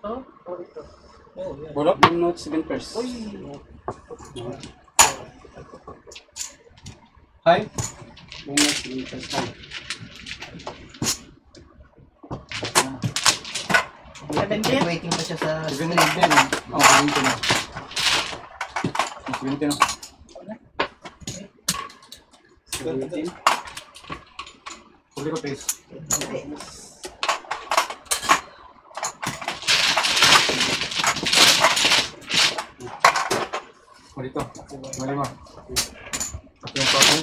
S1: Oh, ito.
S5: Oh, yeah.
S3: bulok.
S6: Yung note 7 first.
S3: Hi.
S6: Bonus, limited time.
S1: 17.
S2: Waiting pa siya sa
S3: 17.
S2: stream.
S3: Oh, 17 na. 17 na.
S6: 17.
S3: Huli ko face. Huli to. Huli mo. At yung token.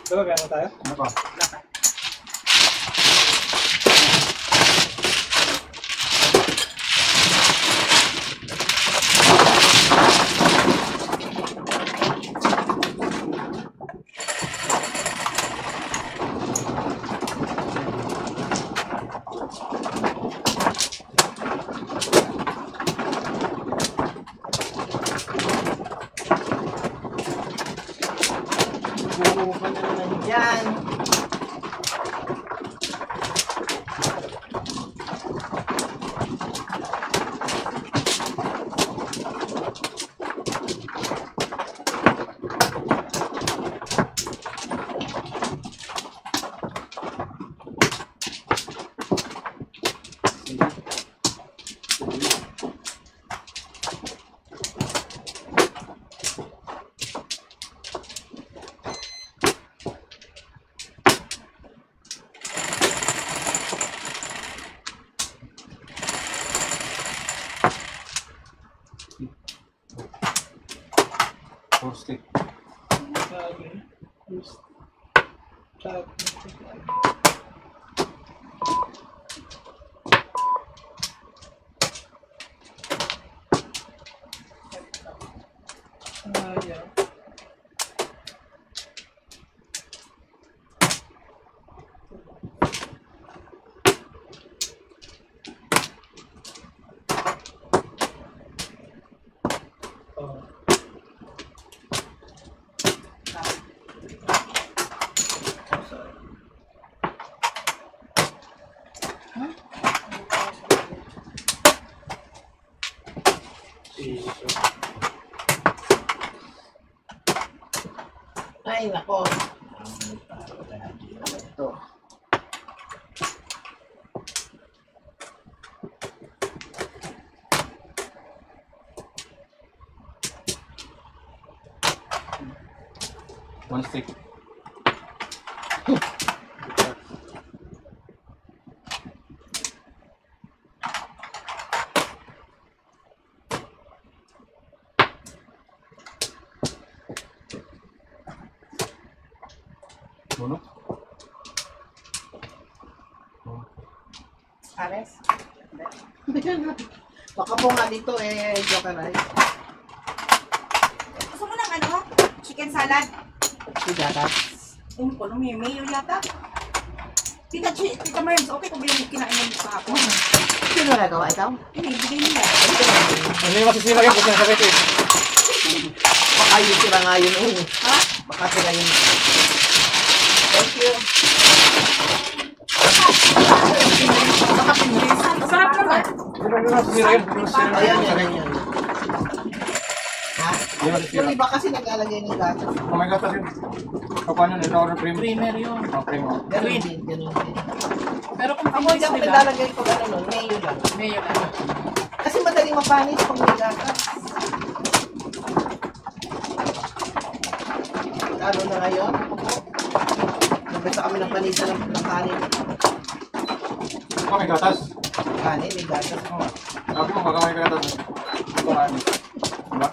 S5: Diba kaya mo tayo?
S3: Ano pa?
S2: Buo ka na naman dyan.
S3: Four stick. Ay, nako. Ito. One stick. Uno.
S1: Ares.
S2: Baka po nga dito joke na.
S4: Gusto mo ng ano? Chicken salad?
S2: Sigatas.
S4: Ano po, may mayo yata? Tita Merms, okay kung yung kinain mo sa ako.
S2: Sino nagawa ikaw?
S4: Hindi, bigay nila.
S3: Ano yung masisira yung kasi nasakit eh?
S2: Baka yung sira nga yun.
S4: Ha?
S2: Baka sira yun. Thank you.
S4: Masarap naman.
S3: Ano yung masisira yun? Ano yung masisira
S2: Ayan,
S3: yung
S2: yan,
S3: sakit?
S2: yan. Ha?
S3: Ano yung masisira?
S2: Yung iba kasi naglalagay ng gatas.
S3: Oh my God, yun. Paano yun? Ito cream?
S1: Creamer yun.
S3: Oh, cream. Oh.
S2: Ganun din, ganun din.
S1: Pero kung
S2: Ako hindi ako
S1: diba?
S2: naglalagay ko ano nun, mayo lang.
S1: Mayo lang.
S2: Kasi madaling mapanis pag may gatas. Ano na ngayon? Nagbasa kami ng panisa ng kanin.
S3: Oh, may gatas.
S2: Kanin, may gatas.
S3: Oh. Sabi mo, baka may gatas. Ito nga. Diba?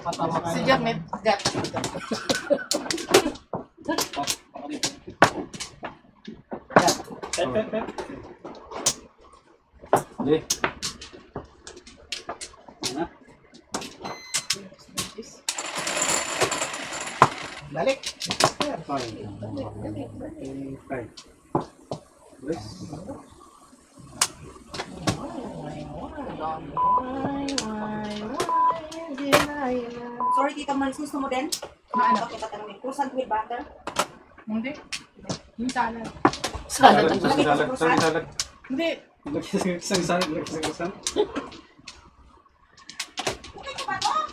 S2: Patawa ka
S1: Si
S2: na.
S1: Janet, Gat.
S5: Pep.
S3: Hindi.
S6: Ano?
S2: Balik.
S6: Five. Yes.
S4: Sorry, Tita Merms, gusto mo din?
S1: Ano?
S4: Okay, tatanungin. Croissant with butter?
S1: Hindi. Yung salad.
S2: Salad ang
S3: Salad. Salad. Salad.
S1: Hindi.
S6: Isang salad, isang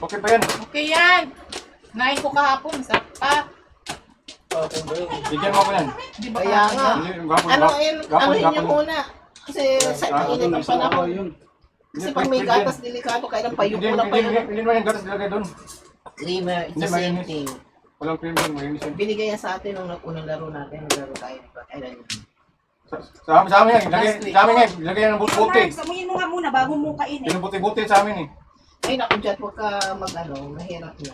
S3: Okay pa yan.
S1: Okay yan. Nain ko kahapon. Sarap pa.
S5: Okay ba yun?
S3: Bigyan mo ako yan.
S1: Di ba
S2: Kaya nga.
S3: Hindi, gapon,
S2: Ano
S3: gapon,
S2: inyo
S3: gapon.
S2: muna. Kasi sa init ang panahon.
S6: Yun.
S2: Kasi pag may gatas delikado, kaya ng payuko na pa yun.
S3: Hindi mo yung gatas nilagay doon.
S2: Creamer, it's
S3: Hindi,
S2: the same
S3: mainit.
S2: thing.
S3: Walang cream doon, mayroon siya.
S2: Binigay yan sa atin nung unang laro natin. Naglaro tayo. Kailan yun?
S3: Sa amin yan, sa amin nga, ilagay yan ng buti-buti.
S4: Mark, samuyin mo nga muna bago mo kainin.
S3: Pinubuti-buti sa amin eh.
S2: Ay, naku, Jat, huwag ka mag-ano. Mahirap na.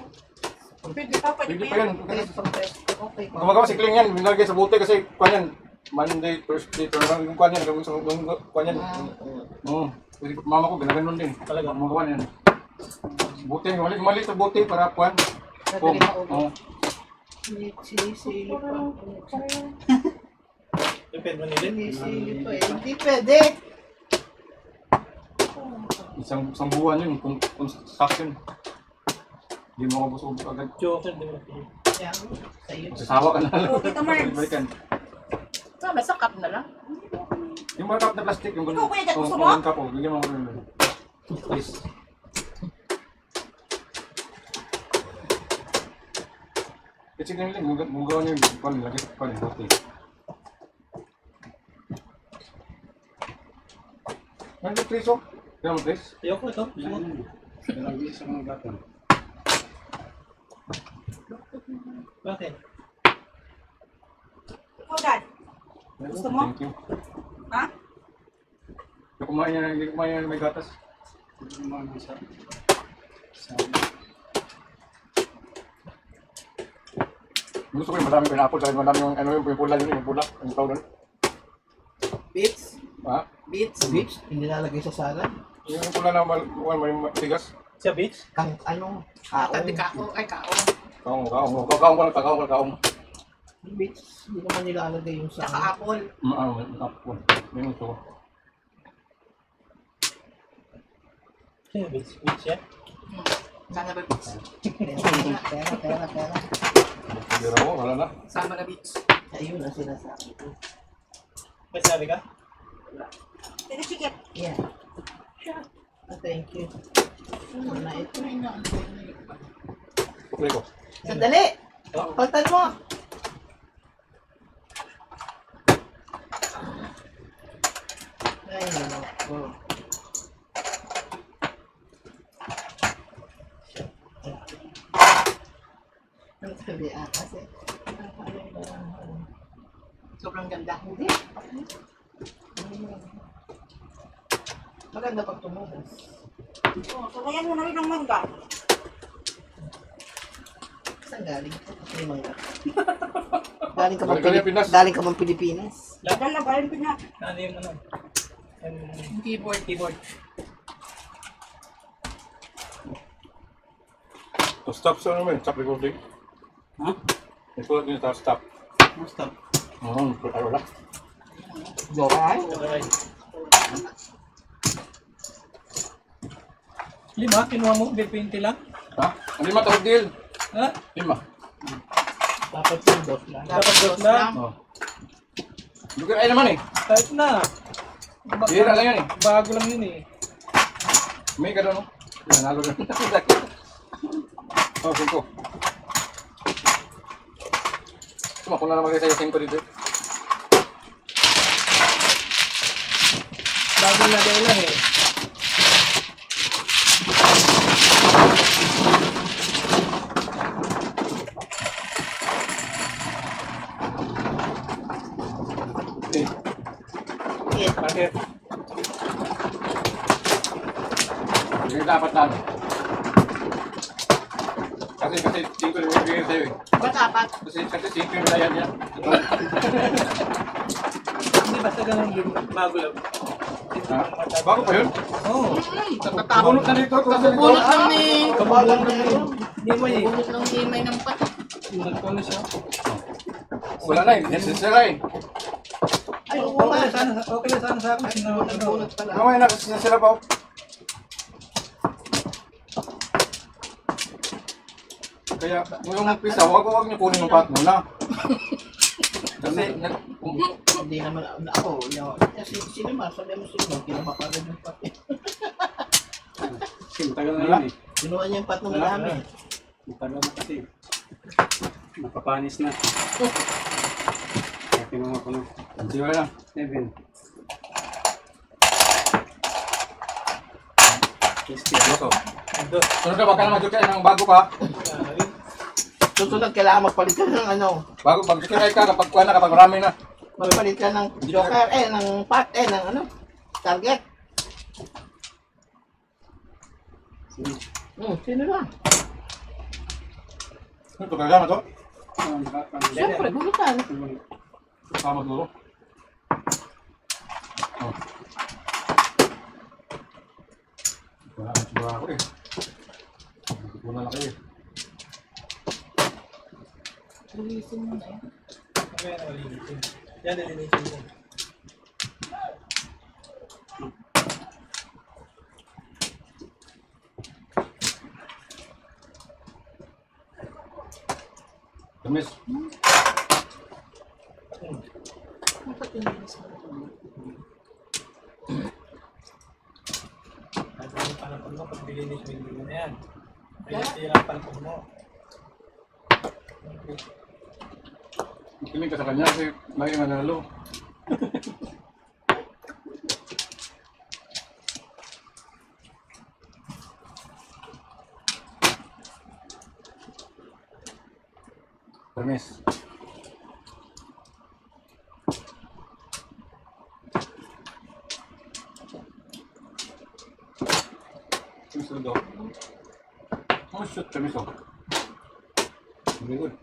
S1: Pwede pa, pwede
S3: Pwede
S1: pa
S3: pa
S1: yan.
S3: yan.
S2: Press, press. Okay pa.
S3: Gumagawa si Kling yan, nilagay sa buti kasi kuwan yan. Monday, Thursday, pero yung kuwan yan, gagawin sa kuwan yan. Oo. Pwede ko, mama ko, ginaganon din. Talaga, gumagawa yan. Buti, mali sa buti para kuwan.
S2: Nadali maubo.
S3: Oo.
S2: Sili pa.
S5: Depende mo nila.
S2: Sili pa eh. Hindi pwede.
S3: Isang buwan yun, kung stocks yun. Hindi mo kabusog agad.
S5: Joker, di ba?
S2: Kaya, sa'yo.
S3: Masasawa ka na lang.
S4: Oh, Tita Marks.
S3: Balikan.
S1: Sama sa cup na lang.
S3: Yung mga cup na plastic, yung
S4: Ikaw, Kuya Jack, gusto mo?
S3: yung cup, bigyan mo ako yun. Please. Kasi ganyan lang, mong gawa niyo yung pan, lagi sa pan, buti. Ano yung preso? Kaya mo, please?
S5: Ayoko ito.
S6: Lagi sa mga bata.
S5: Bakit?
S4: Ikaw, Dad. Gusto mo?
S3: Thank you.
S4: Ha?
S3: Hindi kumain yan may gatas.
S6: Mga sa
S3: Gusto ko yung madami pineapple, dahil madami yung ano yung pula yun, yung pula, yung tawag doon.
S2: Beets.
S3: Ha?
S2: Beets. Beets. Hindi lalagay sa salad.
S3: Yung pula na may tigas.
S5: Sa beach?
S2: Kang ano?
S1: Tati
S2: Kaong.
S1: kao. Ay, kao.
S3: Kaong.
S2: Beets. Hindi naman nilalagay yung sa
S1: Saka apple.
S3: Apple. May gusto ko.
S5: Sino beach? Beach yan?
S1: Sana ba beach?
S2: Pera.
S3: Pagkira mo, wala na.
S1: Sama na beach.
S2: Ayun ang sinasabi ko.
S5: May sabi ka?
S4: Tita Chikit.
S2: Yeah. Thank you. Ano na ito?
S3: Play ko.
S2: Sandali! Pagtan mo! Ay, nako. Ang sabi kasi.
S1: Sobrang ganda.
S2: Hindi. Maganda pag tumugas.
S4: Oh, sabayan mo na rin ng mangga.
S2: Saan galing ito? Kasi mangga.
S3: Galing ka Pinas.
S2: Galing ka bang Pilipinas?
S4: Dahil na galing pina.
S5: Ano yung ano?
S1: Yung keyboard.
S3: To stop sa naman, stop recording.
S6: Ha?
S3: Isulat nyo sa stop.
S6: Stop.
S3: Wala.
S2: Joray?
S5: Okay. 5, kinuha mo, B20 lang?
S3: Ha? Hindi matawag deal.
S5: Ha?
S3: 5.
S2: Dapat yung dot lang.
S5: Dapat dot lang?
S3: Oh. Bukir ay naman eh.
S5: Kahit na.
S3: Bira lang yan eh.
S5: Bago lang yun eh.
S3: May ka doon, no? Nanalo na. Oh, 5. Tuma, kung na naman kayo sa'yo 5 dito.
S5: Bago lagay lang eh.
S3: Okay. Bakit? Hindi dapat lang. Kasi 5 na bibigyan sa'yo eh.
S1: Ba't apat?
S3: Kasi 5 yung bilayan niya.
S5: Hindi basta ganun din. Bago lang.
S3: Ha? Bago pa yun?
S5: Oo.
S3: Bunot na dito.
S1: Bunot lang ni...
S2: Kabalan na yun.
S5: Hindi mo eh.
S1: Bunot lang ni May ng pat.
S5: Nagpano siya.
S3: Wala na eh. Sisira eh.
S2: Ay, oo
S5: Okay
S2: nga.
S5: lang sana sa akin.
S2: Nagbunot pala.
S3: Mamaya na kasi sila pa. Kaya yung pisa, huwag niyo kunin yung pot muna. Kasi
S2: Hindi naman ako. Kasi sino man, sabi mo sino, kinapapagod yung pati.
S6: Tagal na yun eh.
S2: Kinuha niya yung pat ng marami.
S6: Matagal na kasi. Napapanis na. Kaya kinuha ko na.
S3: Hindi wala lang.
S6: 7.
S3: Ito. Sunod na, baka na mag-joke ng bago pa.
S2: Susunod, kailangan magpalit ka ng ano.
S3: Bago, pag-joke ka, kapag kuha na, kapag marami na.
S2: Magpalit ka ng joker, ng pat, ng ano. Target. Sino na?
S3: Ito, kaya na to.
S2: Siyempre, bulutan.
S3: Tama siguro. Oh. Wala ang siguro ako eh. Nagpupunan na kayo eh.
S4: Lilisin mo na yan.
S5: Kaya na malinisin. Yan, nalinisin mo.
S3: Tamis.
S5: At yung panapon mo, pag nilinis mo, hindi mo na yan. Kaya tira ang panapon mo.
S3: Kiling ka sa kanya kasi may manalo. Permis. Susunod daw. Oh shoot, permis oh. Very good.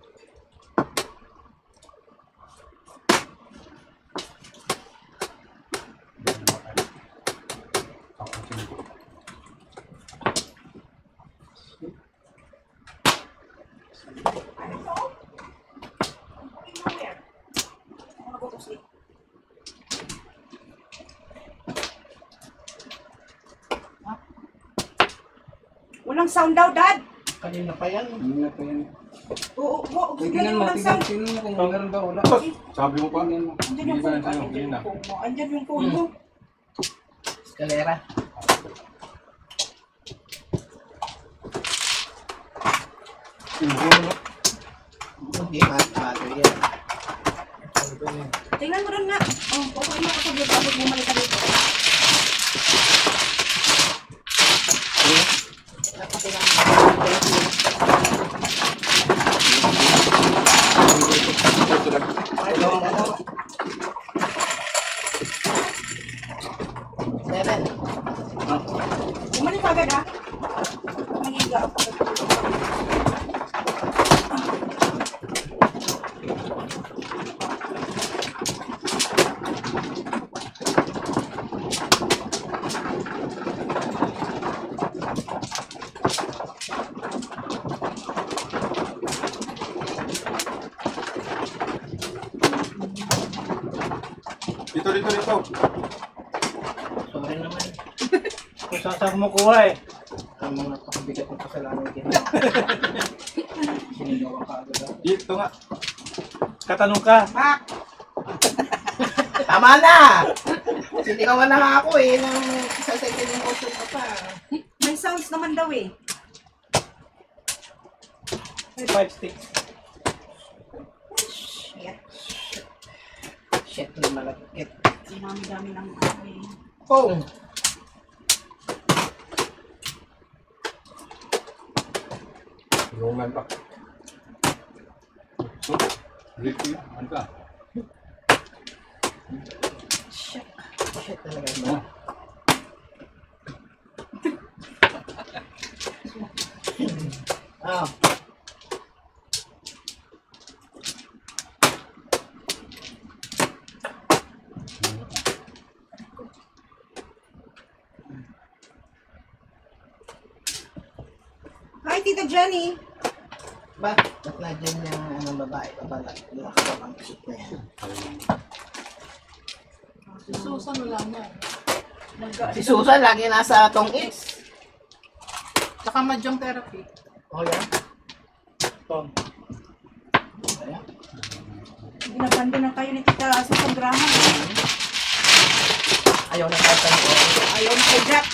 S4: Walang sound daw, Dad.
S2: Kanina pa yan.
S6: Hindi na pa yan.
S4: Oo,
S6: Tignan mo,
S4: walang sound.
S6: tignan mo kung meron ba wala.
S3: Sabi mo pa.
S4: Andyan yung
S3: Hindi ba
S4: phone
S3: na sa'yo?
S4: mo.
S3: Hindi na.
S4: Andyan yung phone mo.
S2: Eskalera. Hindi, mato yan.
S4: Tingnan mo rin nga. Oh, okay mo ako sa vlog. Tapos bumalik ka dito.
S2: Seven.
S4: Bumalik ka agad, ha? Mangiga ako.
S3: Dito.
S2: Sorry naman.
S5: Kung saan saan kumukuha eh.
S2: Ang mga pakabigat ng kasalanan din. Sinigawa ka agad.
S3: Dito nga.
S5: Katanong ka.
S4: Mak!
S2: Tama na! Sinigawan na nga ako eh. Nang sa second emotion ka pa.
S4: May sounds naman daw eh.
S5: May 5 sticks.
S4: Shit.
S2: Shit na malagkit.
S4: Ang dami-dami ng ano eh.
S2: Oh!
S3: Tulungan pa. So, Ricky, ano ka?
S2: Shit. Shit talaga.
S3: Ano?
S2: Ah.
S4: Hi, Tita Jenny.
S2: Ba? Ba't na dyan yung anong babae babalag? Lakas ang shit na yan.
S1: Si Susan wala na.
S2: Si Susan lagi nasa tong it's.
S1: Tsaka mahjong therapy.
S2: Oh yan?
S5: Tom.
S2: Ayan.
S4: Binabanda na kayo ni Tita Susan Graham.
S2: Ayaw na kaya tayo.
S4: Ayaw na kay Jack.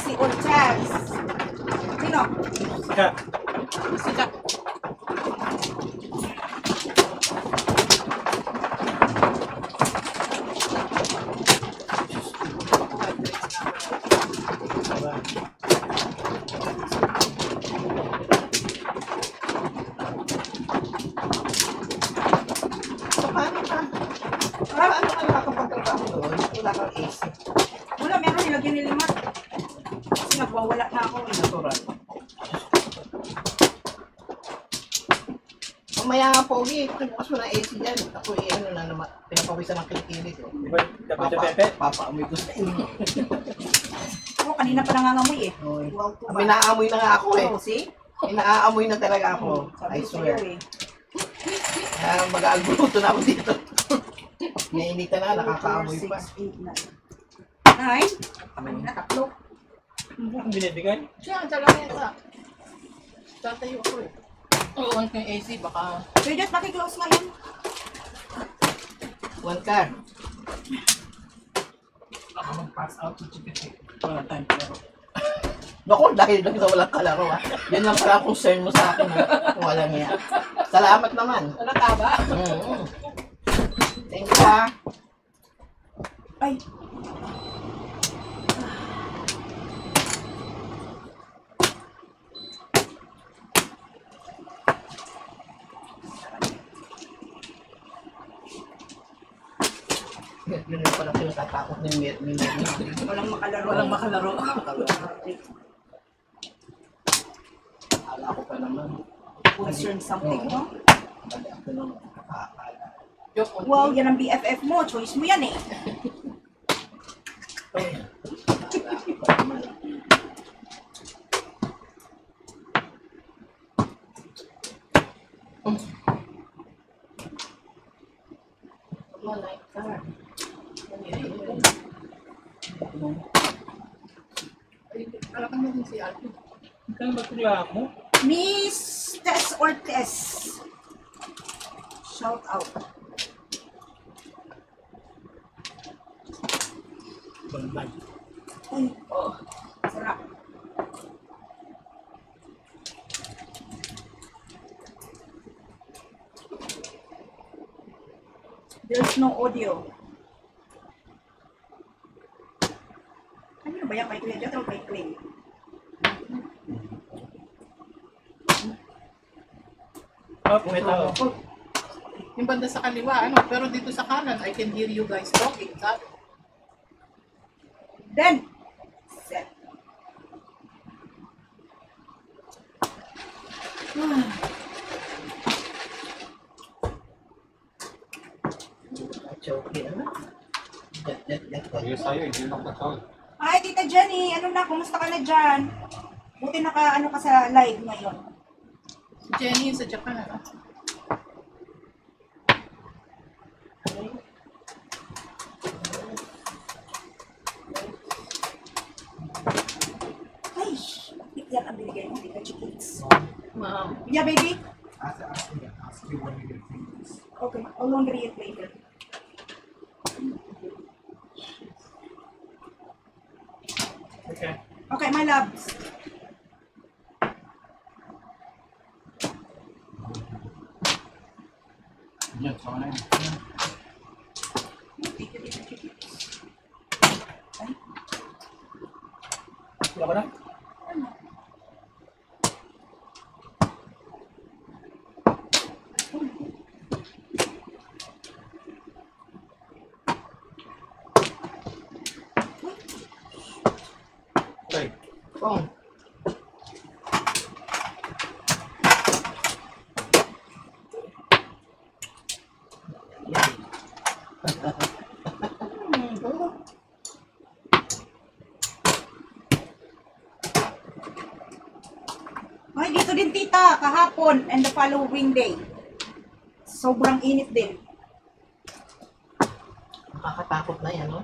S4: si Ortez. Sino?
S5: Sika.
S1: Sika.
S2: So, paano ka? Paano ka nakakapagtrabaho doon? Wala kang AC.
S4: Wala, meron nilagyan ni Lima. Kasi nagwawala na ako.
S2: Natural. Mamaya nga, Pogi, bukas mo ng AC dyan. Ako ano na naman, pinapawisan ng kilikili ko.
S5: Di ba? Dapat sa pepe.
S2: Papaamoy ko sa inyo.
S4: Oo, kanina pa nangangamoy eh.
S2: May naaamoy na nga ako eh.
S4: Oh, see?
S2: May naaamoy na talaga ako. I
S4: Sabi ko
S2: swear.
S4: sa'yo eh.
S2: Kaya mag-aaguluto na ako dito. Nainitan na, nakakaamoy pa.
S4: 4, 6, 8, 9. 9? Kanina, tatlo.
S5: Ang binibigay.
S1: Siya, talaga yata. Tatayo ako eh. Oo, on ko yung AC, baka...
S4: Pwede at makiklose ngayon.
S2: One car.
S1: Baka mag-pass out si Chipit eh. Wala tayong palaro.
S2: Naku, dahil lang sa walang kalaro ha. Yan lang pala ang concern mo sa akin ha. Kung walang yan. Salamat naman.
S1: Wala ka ba?
S2: Thank you ha.
S4: Ay,
S2: Yun yung pala pinatatakot ni Mir.
S4: walang makalaro.
S1: Walang makalaro.
S2: Akala ko pa naman.
S4: Concern something, no?
S2: Mali ako naman. Nakakala.
S1: Joke on.
S4: Wow, yan ang BFF mo. Choice mo yan eh.
S2: Wala car.
S1: Wala ka din si Alvin.
S5: Ikaw ba tuloy mo?
S4: Miss Tess Ortez. Shout out.
S5: Balbal.
S4: Uy, oh, sarap. There's no audio. Ano ba yan? Kay Kuya Jet o kay Clay?
S5: Oh, may tao.
S1: Yung banda sa kaliwa, ano, pero dito sa kanan, I can hear you guys talking, sabi.
S4: Then, set.
S2: Choke na. Jet.
S3: Ayos tayo, hindi lang kasal.
S4: Hi, Tita Jenny. Ano na? Kumusta ka na dyan? Buti ano ka sa live ngayon.
S1: Si Jenny sa Japan, ano?
S4: Ay, bakit yan ang binigay mo, Tita Chickens?
S1: Ma'am.
S4: Yeah, baby? Okay, I'll laundry it later.
S5: Okay.
S4: Okay, my loves.
S3: Yan, sama na yun.
S4: Thank you, Tita Chickens. Ay,
S5: Wala ka na?
S4: ano?
S5: Okay.
S2: Oh.
S4: Ay, dito din, Tita. Kahapon and the following day. Sobrang init din.
S2: Nakakatakot na yan, no?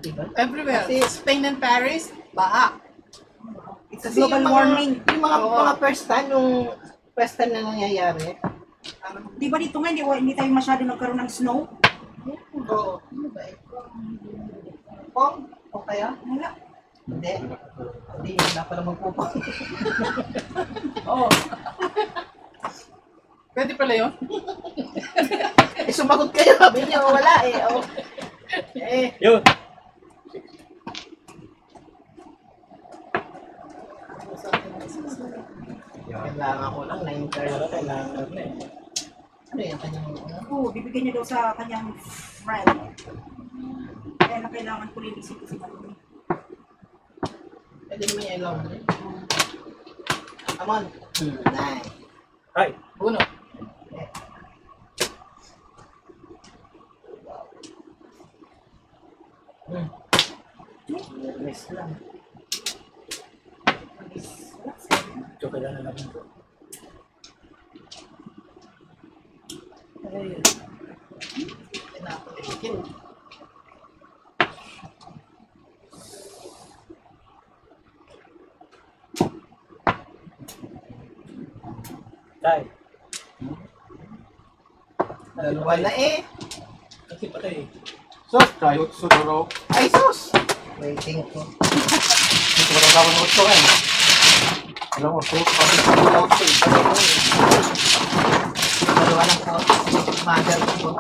S2: Diba?
S1: Everywhere.
S2: Kasi-
S1: Spain and Paris, baha.
S4: It's a
S2: Kasi
S4: global
S2: yung mga-
S4: warming.
S2: Yung mga first time, yung first time na nangyayari.
S4: Di ba dito nga, hindi tayo masyado nagkaroon ng snow?
S2: Oo. Ano ba ito? Pong? O kaya?
S4: Wala.
S2: Hindi. Hindi, wala pala magpupang.
S1: Oo. Pwede pala yun?
S2: Eh, sumagot kayo. Sabi niyo, wala eh. Oh.
S5: Yun.
S2: Kailangan ko lang 9:30.
S5: Kailangan na eh.
S2: Ano yung kanyang
S4: Oo, bibigyan niya daw sa kanyang friend. Kaya na kailangan ko lilisip si Malumi.
S2: Pwede mo yung laundry. Come on. Nice.
S5: Ay,
S1: Uno.
S2: Miss lang.
S5: ito kailangan namin ko.
S2: Ay. Pinapalikin.
S5: Tay,
S2: Dalawa na eh.
S5: kasi patay.
S3: Sus, kayot, sudoro.
S2: Ay, sus! Waiting ko.
S3: Ito ba tawag ng gusto eh? Alam mo, sus, pati sa mga
S2: Dalawa lang ko. Mother ko.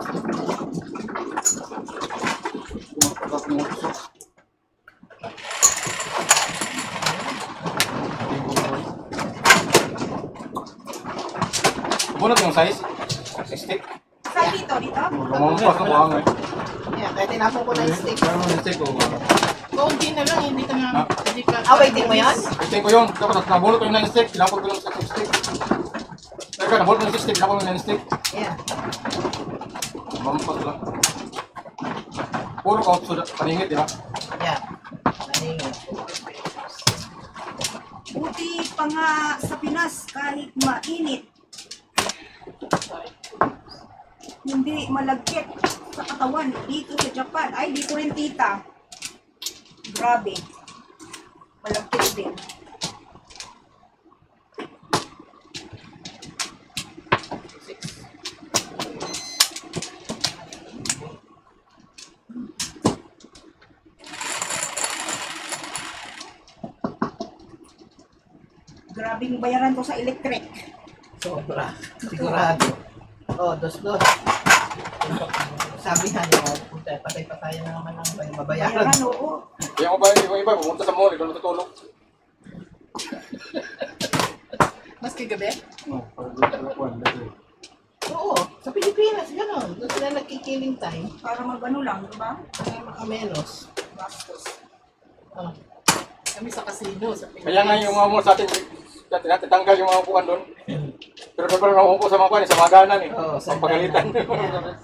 S3: Bunot yung size? 60?
S4: Saan dito? Dito?
S3: Lumampas na buhang eh.
S2: Yeah, kaya tinapon ko na yung stick.
S3: Kaya mo yung stick ko.
S1: Kaunti na lang, hindi ka na,
S3: Ah.
S1: hindi ka.
S2: Ah, waiting mo yan?
S3: Stick ko yun. Dapat nabulot ko yung 9 stick. Tinapon ko yung 6 stick. Teka, nabulot ko yung 6 stick. Tinapon ko yung 9 stick.
S2: Yeah.
S3: Lumampas lang. Puro ka paningit, di ba?
S2: Yeah. Maningin.
S4: Buti pa nga sa Pinas kahit mainit. Hindi malagkit sa katawan dito sa Japan. Ay, dito rin tita. Grabe. Malagkit din. Grabing bayaran ko sa electric.
S2: Sobra. Sigurado. Oh, dos-dos. Sabi nga niya, patay-patay na naman ang mabayaran.
S4: Bayaran, oo.
S3: Kaya mo ba yung iba, pumunta sa mall, ikaw natutulog.
S1: Maski gabi?
S2: Oo, sa Pilipinas, gano'n. Doon sila nagkikiling time.
S4: Para mag-ano lang, di ba?
S2: Para makamenos.
S4: Bastos.
S2: Oh.
S1: Kami sa casino, sa Pilipinas.
S3: Kaya nga yung mga mall sa atin, natitanggal yung mga upuan doon. Pero parang nakupo sa mga kuwan, sa mga ganan eh.
S2: Oo, sa
S3: Pagpagalitan.
S2: ganan.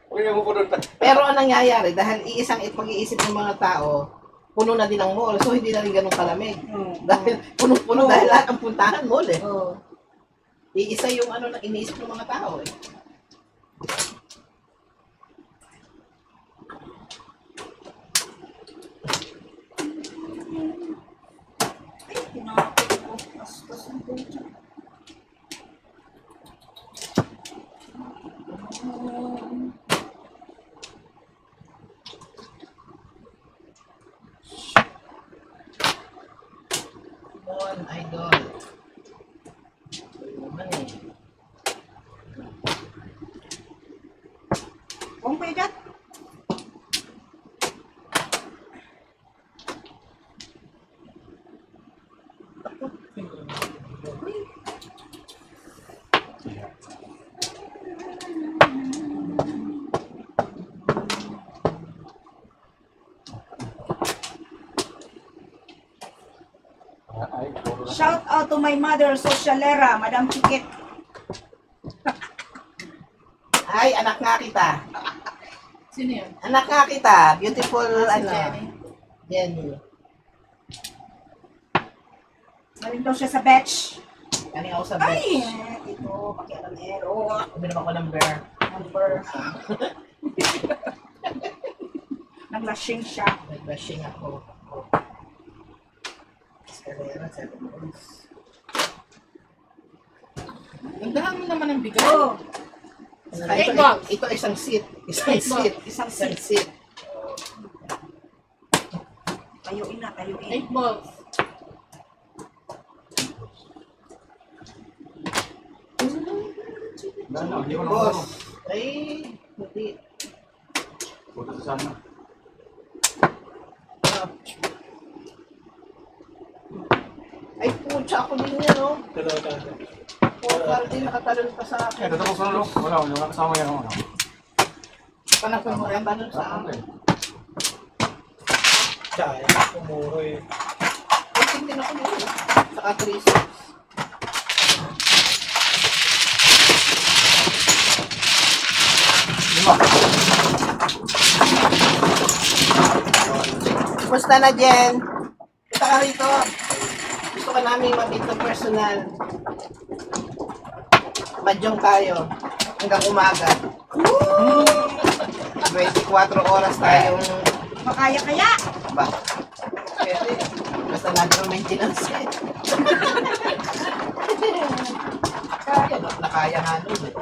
S3: Huwag yung upo doon.
S2: Pero ang nangyayari, dahil iisang pag-iisip ng mga tao, puno na din ang mall. So, hindi na rin ganun kalamig. Dahil puno-puno dahil lahat ang puntahan mall eh.
S1: Oo.
S2: Iisa yung ano na iniisip ng mga tao eh.
S4: Ay, tinapit ko. Bastos ang puto.
S2: Come on, idol. Ito naman eh.
S4: Kung pwede.
S3: Ay, puro na.
S4: Shout out to my mother, Socialera, Madam Chiquet.
S2: Ay, anak nga kita.
S1: Sino yan?
S2: Anak nga kita. Beautiful,
S1: Si
S2: ano.
S1: Jenny.
S2: Jenny.
S4: Galing daw siya sa batch.
S2: Kani ako sa
S4: Ay,
S2: bench.
S4: ito, pakialamero.
S2: Uminom ako ng beer.
S4: Number. Nag-lashing siya.
S2: Nag-brushing ako. Escalera, 7 months.
S1: Gandaan mo naman ang bigay.
S4: Oh,
S2: Ito isang seat. Isang seat.
S4: isang
S2: Isang
S4: seat.
S2: seat.
S4: Kayo ina. Tatayuin.
S1: 8 balls.
S3: Hindi ko na
S2: Boss. Ay, hindi.
S3: Punta sa sana.
S2: Ay, putya ako din yan, no?
S5: Dalawa talaga.
S2: Parang din nakatalon pa sa
S3: Eh,
S2: akin.
S3: tatapos na lang. Wala, wala kasama yan. Wala.
S1: Panapin mo rin.
S2: Nakatalon sa akin.
S5: Tsaya, umuro eh.
S2: Ay, tingin ako din. Saka 3-6.
S3: Lima.
S2: Kumusta na, Jen? Punta ka rito. Gusto ka namin mabit na personal. Madyong tayo. Hanggang umaga. 24 oras tayong
S4: Makaya-kaya.
S2: ba? Pwede. Basta lagi ng maintenance eh. Kaya, nakaya nga nun eh.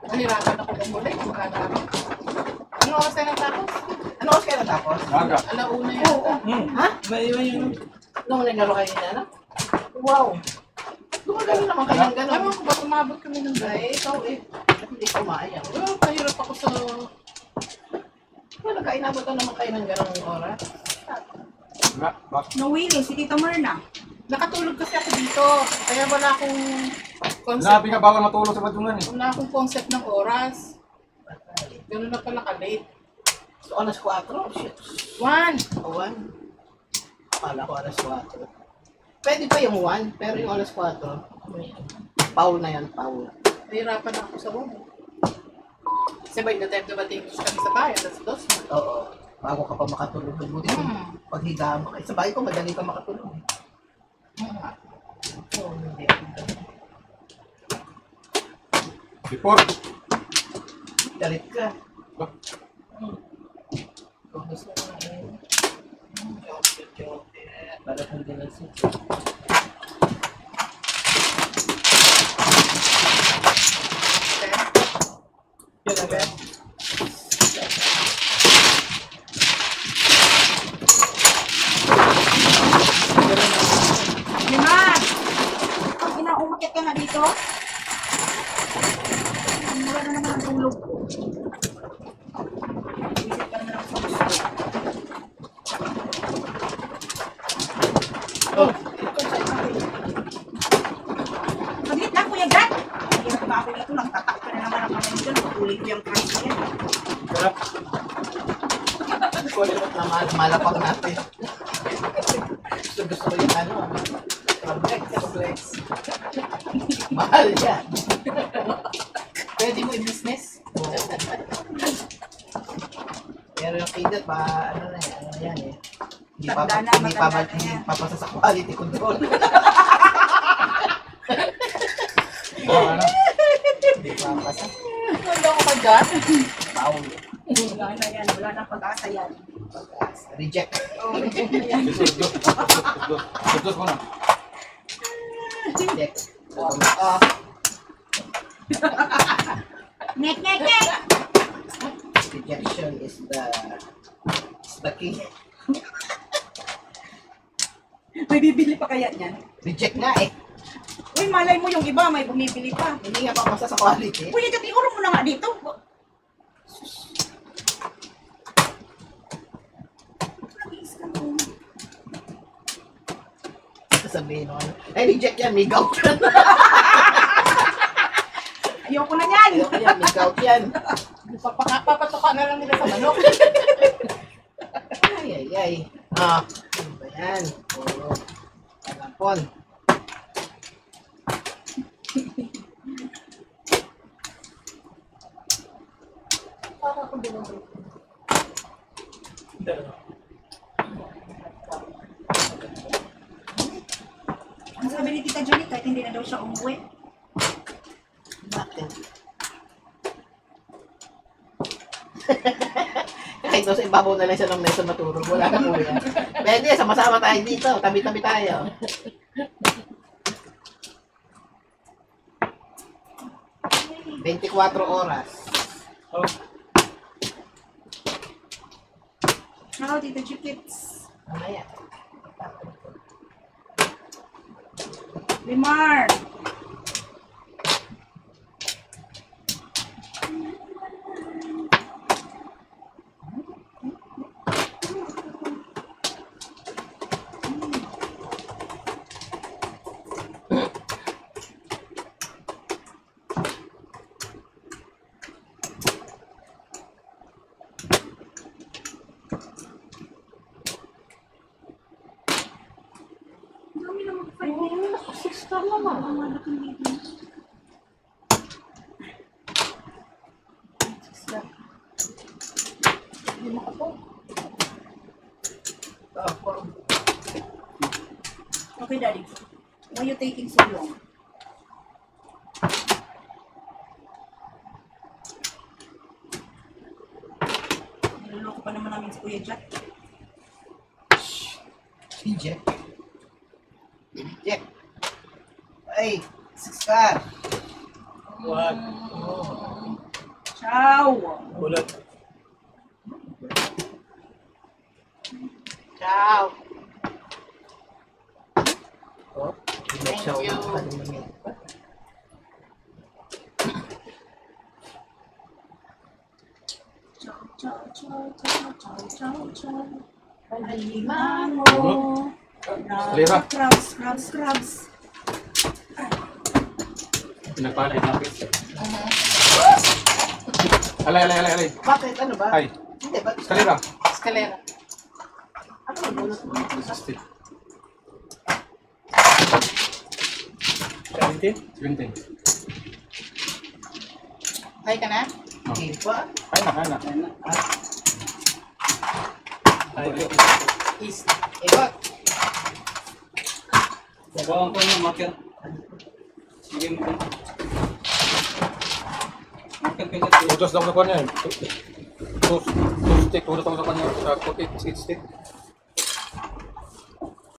S1: Nahirapan ako bumuli. Magkana ako. Ano oras tayo natapos?
S2: Ano oras kayo natapos?
S3: Maga.
S1: Alauna yata.
S2: Ha?
S5: Maiwan yun.
S2: Nung naglaro kayo na, ano? Wow! Gumagano naman kayo ng gano'n.
S1: Ewan ko ba, umabot kami ng gaya.
S2: Ay, ikaw eh. Hindi ko maayang.
S1: Well, mahirap ako sa...
S2: Wala, kainabot na naman kayo ng gano'ng oras.
S3: Wala. Bak.
S4: Nawili, si Tita Myrna.
S1: Nakatulog kasi ako dito. Kaya wala akong concept.
S3: Sinabi nga bawal matulog sa badungan eh.
S1: Wala akong concept ng oras. Ganun na pala ka-late.
S2: So, alas 4? Shit.
S1: 1.
S2: O, 1. Akala ko alas 4. Pwede pa yung 1, pero yung alas 4, Paul na yan, Paul.
S1: Nahirapan ako sa ulo. Kasi by the time dumating kami sa bayan, that's 2.
S2: Oo. Bago ka pa makatulog. Buti kung paghigaan mo kayo. Sa bahay ko, madali ka makatulog. Oo, hindi.
S3: Before.
S2: Galit ka.
S3: Ba?
S2: Kung gusto mo na eh. Joke. Para kung dinasin.
S1: Yun na ba?
S4: Liman! Pag inaumakit ka na dito, mura na naman ang tulog ko. Isip ka naman ako sa gusto.
S2: Oh,
S4: Maglit lang, Kuya Gat! Hirap ba ako dito? Nagtatak ka na naman ang kamay dyan. Patuloy ko yung crush ko yan.
S5: Sarap.
S2: na malapag natin. Gusto ko yung ano. Complex. Mahal yan.
S1: Pwede mo i-business?
S2: Pero yung kidat pa, ano na yan, ano yan eh. Hindi pa,
S4: Tanda na,
S2: hindi pa,
S4: matanda na
S2: hindi
S4: yan.
S2: pa pasa sa quality control.
S3: Ano?
S2: Hindi pa pasa.
S1: Wala ko ka dyan.
S2: Paul.
S4: Wala na yan. Wala na pag-asa yan.
S2: Reject.
S3: Dos mo na.
S2: Reject.
S4: Nek, nek, nek!
S2: Rejection is the key.
S4: May bibili pa kaya niyan?
S2: Reject nga eh.
S4: Uy, malay mo yung iba, may bumibili pa.
S2: Hindi nga pa pasa sa quality.
S4: Kuya, dati uro mo na nga dito.
S2: Sasabihin mo, ay reject yan, may gout yan.
S4: Ayoko na yan.
S2: May gout yan.
S1: Papatoka na lang nila sa manok.
S2: Ay. Ah, ano ba yan? Oo. Kalapon.
S1: Para ako bumabalik.
S5: Dalawa.
S4: Ang sabi ni Tita Julie, kahit hindi na daw siya umuwi.
S2: Bakit? Kahit doon sa ibabaw na lang siya ng mesa matulog, wala na po yan. Pwede, sama-sama tayo dito, tabi-tabi tayo. ...24 oras.
S5: Oh.
S4: Ciao, Tita Chikits.
S2: Mamaya.
S4: Limar. Dami na mag-5
S2: 6 naman.
S4: Ang malaki dito.
S2: Hindi makapag.
S4: Okay, Daddy. Why are you taking so long? Niloloko pa naman namin si Kuya Jack.
S2: Jack. Jack. Ay, 6 ka.
S5: Wag.
S4: Ciao!
S5: Bulot.
S2: Ciao.
S5: Oh.
S2: Thank you.
S4: Ciao, ciao, ciao, ciao, ciao, ciao, ciao. Alimango.
S3: Lira.
S4: Crabs.
S3: Pinagpalay natin. Alay.
S2: Bakit? Ano ba?
S3: Ay,
S2: Hindi, ba't?
S3: eskalera.
S2: Eskalera. Ano ang bunot mo?
S3: 60.
S5: 17?
S3: 17.
S2: Hay ka na?
S3: Oh.
S2: Hindi pa.
S3: Ay na.
S2: Is. Ibot.
S6: Bawang ko yung marker. Sige mo. Marker ka dyan.
S3: Utos daw sa kanya eh. Two stick. Utos daw sa kanya sa 48 stick.